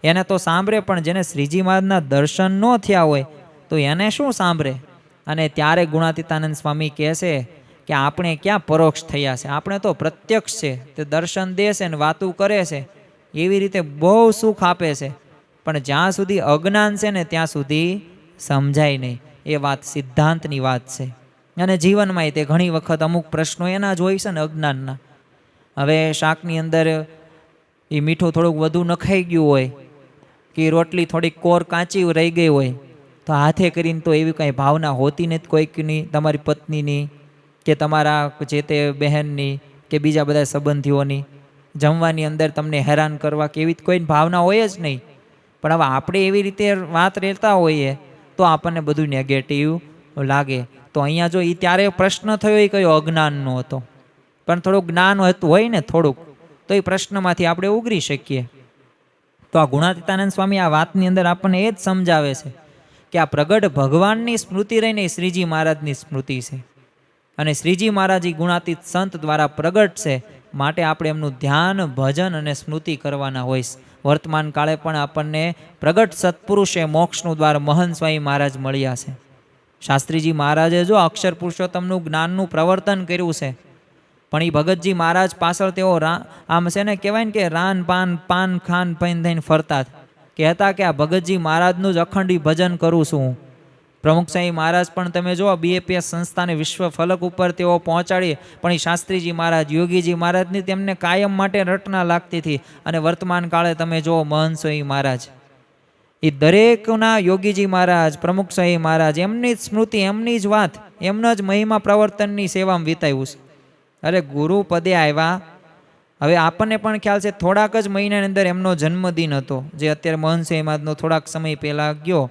એને તો સાંભળે, પણ જેને શ્રીજી મહારાજના દર્શન ન થયા હોય તો એને શું સાંભળે? અને ત્યારે ગુણાતીતાનંદ સ્વામી કહે છે કે આપણે ક્યાં પરોક્ષ થયા છે, આપણે તો પ્રત્યક્ષ છે. તે દર્શન દે છે ને વાતું કરે છે, એવી રીતે બહુ સુખ આપે છે, પણ જ્યાં સુધી અજ્ઞાન છે ને ત્યાં સુધી સમજાય નહીં. એ વાત સિદ્ધાંતની વાત છે. અને જીવનમાં તે ઘણી વખત અમુક પ્રશ્નો એના જ હોય છે ને અજ્ઞાનના. હવે શાકની અંદર એ મીઠું થોડુંક વધુ નખાઈ ગયું હોય કે રોટલી થોડીક કોર કાચી રહી ગઈ હોય તો હાથે કરીને તો એવી કાંઈ ભાવના હોતી નથી કોઈકની, તમારી પત્નીની કે તમારા જે તે બહેનની કે બીજા બધા સંબંધીઓની. જમવાની અંદર તમને હેરાન કરવા કે એવી કોઈ ભાવના હોય જ નહીં. પણ હવે આપણે એવી રીતે વાત રહેતા હોઈએ તો આપણને બધું નેગેટિવ લાગે. તો અહીંયા જો એ ત્યારે પ્રશ્ન થયો એ કયો અજ્ઞાનનો હતો, પણ થોડુંક જ્ઞાન હોય ને થોડુંક તો એ પ્રશ્નમાંથી આપણે ઉગરી શકીએ. તો આ ગુણાતીતાનંદ સ્વામી આ વાતની અંદર આપણને એ જ સમજાવે છે કે આ પ્રગટ ભગવાનની સ્મૃતિ રહીને એ શ્રીજી મહારાજની સ્મૃતિ છે. અને શ્રીજી મહારાજ ગુણાતીત સંત દ્વારા પ્રગટ છે, માટે આપણે એમનું ધ્યાન, ભજન અને સ્મૃતિ કરવાના હોય. વર્તમાન કાળે પણ આપણને પ્રગટ સત્પુરુષે મોક્ષનું દ્વાર મહંત સ્વામી મહારાજ મળ્યા છે. શાસ્ત્રીજી મહારાજે જો અક્ષર પુરુષોત્તમનું જ્ઞાનનું પ્રવર્તન કર્યું છે, પણ એ ભગતજી મહારાજ પાછળ તેઓ આમ છે ને કહેવાય ને કે રાન પાન ખાન પૈન થઈને ફરતા કહેતા કે આ ભગતજી મહારાજનું જ અખંડી ભજન કરું છું હું. પ્રમુખ સાંઈ મહારાજ પણ તમે જુઓ BAPS સંસ્થાને વિશ્વ ફલક ઉપર તેઓ પહોંચાડી, પણ એ શાસ્ત્રીજી મહારાજ, યોગીજી મહારાજની તેમને કાયમ માટે રટના લાગતી હતી. અને વર્તમાન કાળે તમે જુઓ મહંત સ્વામી મહારાજ, એ દરેકના યોગીજી મહારાજ, પ્રમુખ સ્વામી મહારાજ, એમની જ સ્મૃતિ, એમની જ વાત, એમના જ મહિમા પ્રવર્તનની સેવામાં વિતાવ્યું છે. અરે ગુરુ પદે આવ્યા. હવે આપણને પણ ખ્યાલ છે થોડાક જ મહિનાની અંદર એમનો જન્મદિન હતો, જે અત્યારે મહંત સ્વામી મહારાજનો થોડાક સમય પહેલાં ગયો.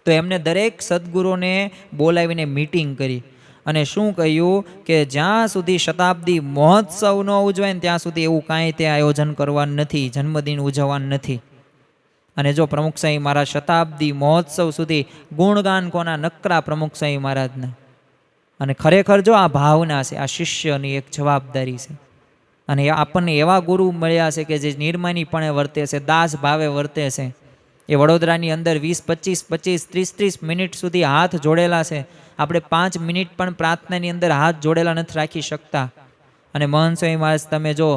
તો એમને દરેક સદગુરુને બોલાવીને મીટિંગ કરી અને શું કહ્યું કે જ્યાં સુધી શતાબ્દી મહોત્સવ ન ઉજવાય ને ત્યાં સુધી એવું કાંઈ તે આયોજન કરવાનું નથી, જન્મદિન ઉજવવાનું નથી. અને જો પ્રમુખ સ્વામી મહારાજ શતાબ્દી મહોત્સવ સુધી ગુણગાન કોના? નકરા પ્રમુખ સ્વામી મહારાજના. અને ખરેખર જો આ ભાવના છે, આ શિષ્યની એક જવાબદારી છે. અને આપણને એવા ગુરુ મળ્યા છે કે જે નિર્માનીપણે વર્તે છે, દાસ ભાવે વર્તે છે. એ વડોદરાની અંદર 20, 25, 30 મિનિટ સુધી હાથ જોડેલા છે. આપણે 5 મિનિટ પણ પ્રાર્થનાની અંદર હાથ જોડેલા નથી રાખી શકતા. અને મહંત સ્વામી મહારાજ તમે જો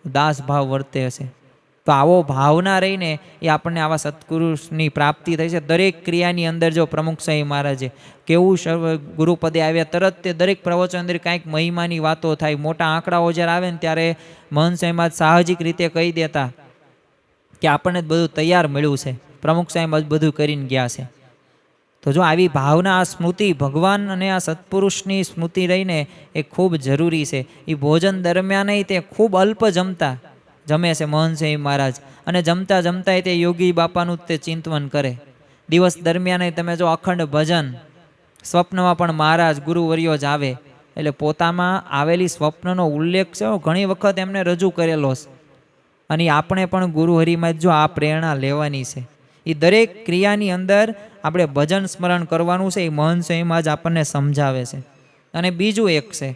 દાસ ભાવ વર્તે છે. તો આવો ભાવના રહીને એ આપણને આવા સત્પુરુષની પ્રાપ્તિ થઈ છે. દરેક ક્રિયાની અંદર જો પ્રમુખ સ્વામી મહારાજે કેવું ગુરુપદે આવ્યા તરત તે દરેક પ્રવચન અંદર કાંઈક મહિમાની વાતો થાય. મોટા આંકડાઓ જ્યારે આવે ને ત્યારે મહંત સ્વામી મહારાજ સાહજિક રીતે કહી દેતા કે આપણને બધું તૈયાર મળ્યું છે, પ્રમુખ સ્વામી બધું કરીને ગયા છે. તો જો આવી ભાવના, આ સ્મૃતિ ભગવાન અને આ સત્પુરુષની સ્મૃતિ રહીને એ ખૂબ જરૂરી છે. એ ભોજન દરમિયાન તે ખૂબ અલ્પ જમે છે મહંત સ્વામી મહારાજ, અને જમતા જમતા તે યોગી બાપાનું તે ચિંતન કરે. દિવસ દરમિયાન તમે જો અખંડ ભજન, સ્વપ્નમાં પણ મહારાજ ગુરુવર્યો જ આવે, એટલે પોતામાં આવેલી સ્વપ્નનો ઉલ્લેખ છે ઘણી વખત એમને રજૂ કરેલો છે. અને આપણે પણ ગુરુહરિમાં જો આ પ્રેરણા લેવાની છે. એ દરેક ક્રિયાની અંદર આપણે ભજન સ્મરણ કરવાનું છે. એ મહંત સ્વામીમાં જ આપણને સમજાવે છે. અને બીજું એક છે,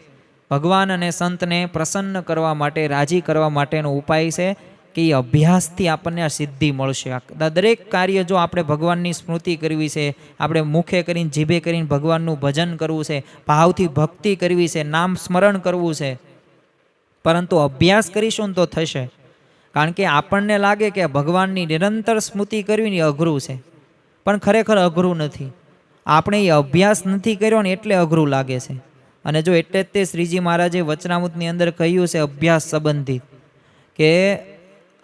ભગવાન અને સંતને પ્રસન્ન કરવા માટે, રાજી કરવા માટેનો ઉપાય છે કે એ અભ્યાસથી આપણને આ સિદ્ધિ મળશે. દરેક કાર્ય જો આપણે ભગવાનની સ્મૃતિ કરવી છે, આપણે મુખે કરીને, જીભે કરીને ભગવાનનું ભજન કરવું છે, ભાવથી ભક્તિ કરવી છે, નામ સ્મરણ કરવું છે, પરંતુ અભ્યાસ કરીશું ને તો થશે. કારણ કે આપણને લાગે કે ભગવાનની નિરંતર સ્મૃતિ કરવી એ અઘરું છે, પણ ખરેખર અઘરું નથી. આપણે એ અભ્યાસ નથી કર્યો ને એટલે અઘરું લાગે છે. અને જો એટલે જ તે શ્રીજી મહારાજે વચનામૃતની અંદર કહ્યું છે અભ્યાસ સંબંધિત, કે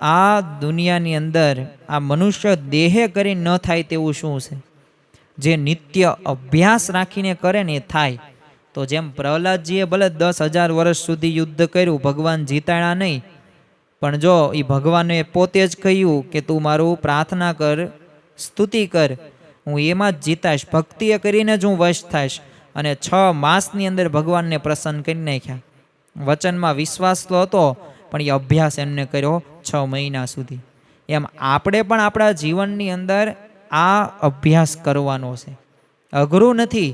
આ દુનિયાની અંદર આ મનુષ્ય દેહે કરી ન થાય તેવું શું છે? જે નિત્ય અભ્યાસ રાખીને કરે ને એ થાય. તો જેમ પ્રહલાદજીએ ભલે 10,000 વર્ષ સુધી યુદ્ધ કર્યું, ભગવાન જીતાડ્યા નહીં, પણ જો એ ભગવાને પોતે જ કહ્યું કે તું મારું પ્રાર્થના કર, સ્તુતિ કર, હું એમાં જ જીતાશ, ભક્તિએ કરીને જ હું વશ થાશ. અને 6 માસની અંદર ભગવાનને પ્રસન્ન કરી નાખ્યા. વચનમાં વિશ્વાસ તો હતો, પણ એ અભ્યાસ એમને કર્યો 6 મહિના સુધી. એમ આપણે પણ આપણા જીવનની અંદર આ અભ્યાસ કરવાનો છે. અઘરું નથી.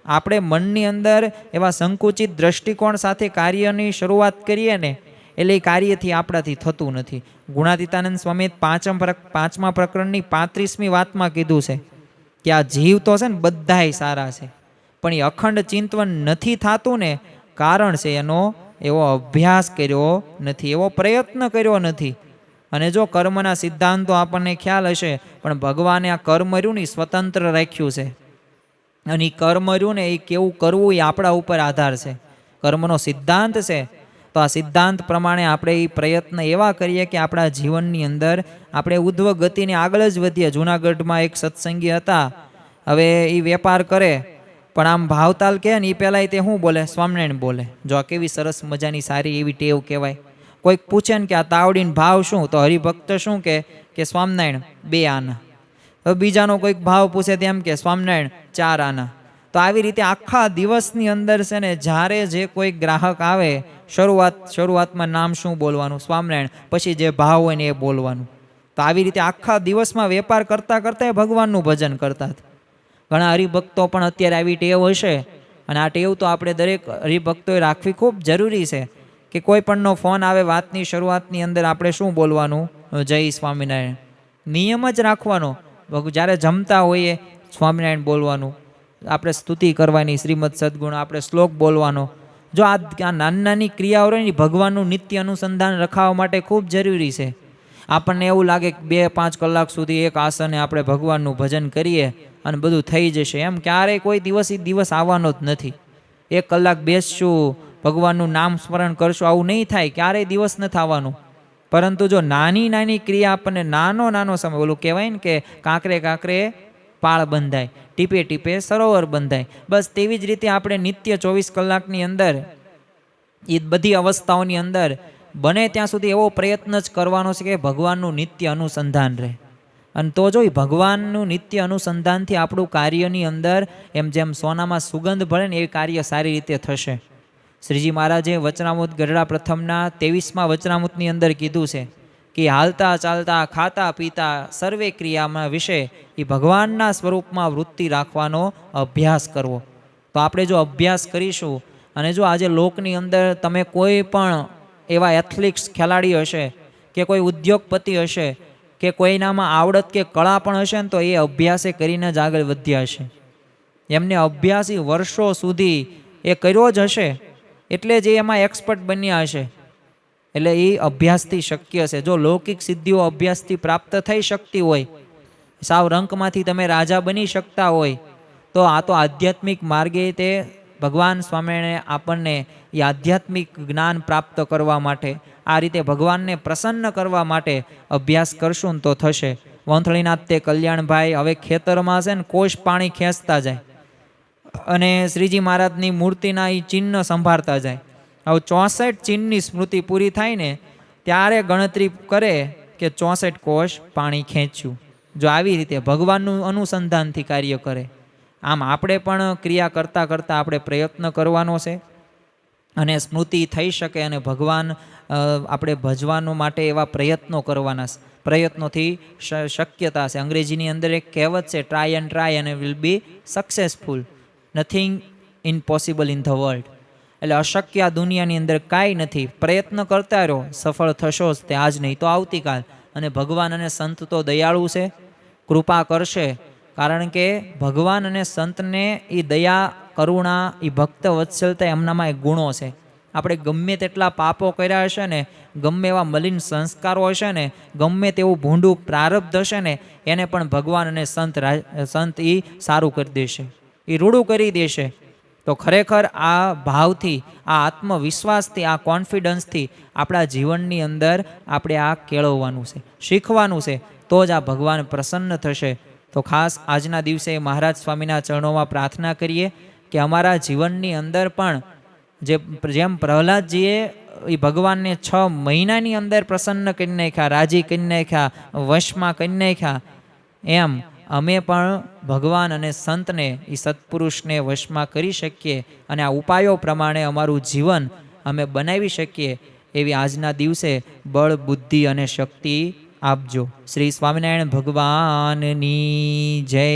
આપણે મનની અંદર એવા સંકુચિત દ્રષ્ટિકોણ સાથે કાર્યની શરૂઆત કરીએ ને, એટલે એ કાર્યથી આપણાથી થતું નથી. ગુણાતીતાનંદ સ્વામી 5મા પ્રકરણની 35મી વાતમાં કીધું છે કે આ જીવ તો છે ને બધાય સારા છે, પણ એ અખંડ ચિંતન નથી થતું ને, કારણ છે એનો એવો અભ્યાસ કર્યો નથી, એવો પ્રયત્ન કર્યો નથી. અને જો કર્મના સિદ્ધાંતો આપણને ખ્યાલ હશે, પણ ભગવાને આ કર્મ રહ્યું ને સ્વતંત્ર રાખ્યું છે. અને એ કર્મ રહ્યું ને એ કેવું કરવું એ આપણા ઉપર આધાર છે. કર્મનો સિદ્ધાંત છે, તો આ સિદ્ધાંત પ્રમાણે આપણે એ પ્રયત્ન એવા કરીએ કે આપણા જીવનની અંદર આપણે ઉધ્વ ગતિને આગળ જ વધીએ. જૂનાગઢમાં એક સત્સંગી હતા, હવે એ વેપાર કરે, પણ આમ ભાવતાલ કહે ને એ પહેલાં તે શું બોલે? સ્વામિનારાયણ બોલે. જો આ કેવી સરસ મજાની સારી એવી ટેવ કહેવાય. કોઈક પૂછે ને કે આ તાવડીનો ભાવ શું, તો હરિભક્ત શું કે સ્વામિનારાયણ 2 આના. હવે બીજાનો કોઈક ભાવ પૂછે તેમ કે સ્વામિનારાયણ 4 આના. તો આવી રીતે આખા દિવસની અંદર છે ને, જ્યારે જે કોઈ ગ્રાહક આવે, શરૂઆતમાં નામ શું બોલવાનું? સ્વામિનારાયણ. પછી જે ભાવ હોય ને એ બોલવાનું. તો આવી રીતે આખા દિવસમાં વેપાર કરતાં કરતાં ભગવાનનું ભજન કરતા. ઘણા હરિભક્તો પણ અત્યારે આવી ટેવ હશે, અને આ ટેવ તો આપણે દરેક હરિભક્તોએ રાખવી ખૂબ જરૂરી છે કે કોઈ પણનો ફોન આવે, વાતની શરૂઆતની અંદર આપણે શું બોલવાનું? જય સ્વામિનારાયણ. નિયમ જ રાખવાનો. જ્યારે જમતા હોઈએ સ્વામિનારાયણ બોલવાનું, આપણે સ્તુતિ કરવાની, શ્રીમદ સદગુણ, આપણે શ્લોક બોલવાનો. જો આ નાની નાની ક્રિયાઓ રહી ભગવાનનું નિત્ય અનુસંધાન રખાવવા માટે ખૂબ જરૂરી છે. આપણને એવું લાગે કે 2-5 કલાક સુધી એક આસને આપણે ભગવાનનું ભજન કરીએ અને બધું થઈ જશે, એમ ક્યારેય કોઈ દિવસ આવવાનો જ નથી. 1 કલાક બેસશું, ભગવાનનું નામ સ્મરણ કરશું, આવું નહીં થાય, ક્યારેય દિવસ નથી આવવાનો. પરંતુ જો નાની નાની ક્રિયા આપણને નાનો સમય, ઓલું કહેવાય ને કે કાંકરે કાંકરે પાળ બંધાય, ટીપે ટીપે સરોવર બંધાય, બસ તેવી જ રીતે આપણે નિત્ય 24 કલાકની અંદર એ બધી અવસ્થાઓની અંદર બને ત્યાં સુધી એવો પ્રયત્ન જ કરવાનો છે કે ભગવાનનું નિત્ય અનુસંધાન રહે. અને તો જો ભગવાનનું નિત્ય અનુસંધાનથી આપણું કાર્યની અંદર જેમ સોનામાં સુગંધ ભળે ને, એ કાર્ય સારી રીતે થશે. શ્રીજી મહારાજે વચનામૃત ગઢડા પ્રથમના 23મા વચનામૃતની અંદર કીધું છે કે હાલતા ચાલતા ખાતા પીતા સર્વે ક્રિયામાં વિશે એ ભગવાનના સ્વરૂપમાં વૃત્તિ રાખવાનો અભ્યાસ કરવો. તો આપણે જો અભ્યાસ કરીશું, અને જો આજે લોકની અંદર તમે કોઈ પણ એવા એથ્લેટિક્સ ખેલાડી હશે, કે કોઈ ઉદ્યોગપતિ હશે, કે કોઈનામાં આવડત કે કળા પણ હશે ને, તો એ અભ્યાસે કરીને જ આગળ વધ્યા હશે. એમને અભ્યાસી વર્ષો સુધી એ કર્યો જ હશે, એટલે જ એમાં એક્સપર્ટ બન્યા હશે. એટલે એ અભ્યાસથી શક્ય છે. જો લૌકિક સિદ્ધિઓ અભ્યાસથી પ્રાપ્ત થઈ શકતી હોય, સાવ રંકમાંથી તમે રાજા બની શકતા હોય, તો આ તો આધ્યાત્મિક માર્ગે તે ભગવાન સ્વામિનારાયણે આપણને એ આધ્યાત્મિક જ્ઞાન પ્રાપ્ત કરવા માટે, આ રીતે ભગવાનને પ્રસન્ન કરવા માટે અભ્યાસ કરશું ને તો થશે. વંથળીનાથ તે કલ્યાણભાઈ હવે ખેતરમાં છે ને કોષ પાણી ખેંચતા જાય, અને શ્રીજી મહારાજની મૂર્તિના એ ચિહ્ન સંભાળતા જાય. હવે 64 ચિહ્નની સ્મૃતિ પૂરી થાય ને, ત્યારે ગણતરી કરે કે 64 કોષ પાણી ખેંચ્યું. જો આવી રીતે ભગવાનનું અનુસંધાનથી કાર્ય કરે, આમ આપણે પણ ક્રિયા કરતાં કરતાં આપણે પ્રયત્ન કરવાનો છે, અને સ્મૃતિ થઈ શકે અને ભગવાન આપણે ભજવાનો માટે એવા પ્રયત્નો કરવાના. પ્રયત્નોથી શક્યતા છે. અંગ્રેજીની અંદર એક કહેવત છે, ટ્રાય એન્ડ ટ્રાય અને will be successful, nothing impossible in the world. એટલે અશક્ય આ દુનિયાની અંદર કાંઈ નથી. પ્રયત્ન કરતા રહો, સફળ થશો જ, તે આજ નહીં તો આવતીકાલ. અને ભગવાન અને સંત તો દયાળુ છે, કૃપા કરશે. કારણ કે ભગવાન અને સંતને એ દયા, કરુણા, એ ભક્ત વત્સલતા એમનામાં એક ગુણો છે. આપણે ગમે તેટલા પાપો કર્યા હશે ને, ગમે એવા મલિન સંસ્કારો હશે ને, ગમે તેવું ભૂંડું પ્રારબ્ધ હશે ને, એને પણ ભગવાન અને સંત એ સારું કરી દેશે, એ રૂડું કરી દેશે. તો ખરેખર આ ભાવથી, આ આત્મવિશ્વાસથી, આ કોન્ફિડન્સથી આપણા જીવનની અંદર આપણે આ કેળવવાનું છે, શીખવાનું છે, તો જ આ ભગવાન પ્રસન્ન થશે. તો ખાસ આજના દિવસે મહારાજ સ્વામીના ચરણોમાં પ્રાર્થના કરીએ કે અમારા જીવનની અંદર પણ જેમ પ્રહલાદજીએ એ ભગવાનને 6 મહિનાની અંદર પ્રસન્ન કરી નાખ્યા, રાજી કરી નાખ્યા, વશમાં કરી નાખ્યા, એમ અમે પણ ભગવાન અને સંતને, એ સત્પુરુષને વશમાં કરી શકીએ અને આ ઉપાયો પ્રમાણે અમારું જીવન અમે બનાવી શકીએ, એવી આજના દિવસે બળ, બુદ્ધિ અને શક્તિ આપજો. શ્રી સ્વામિનારાયણ ભગવાનની જય.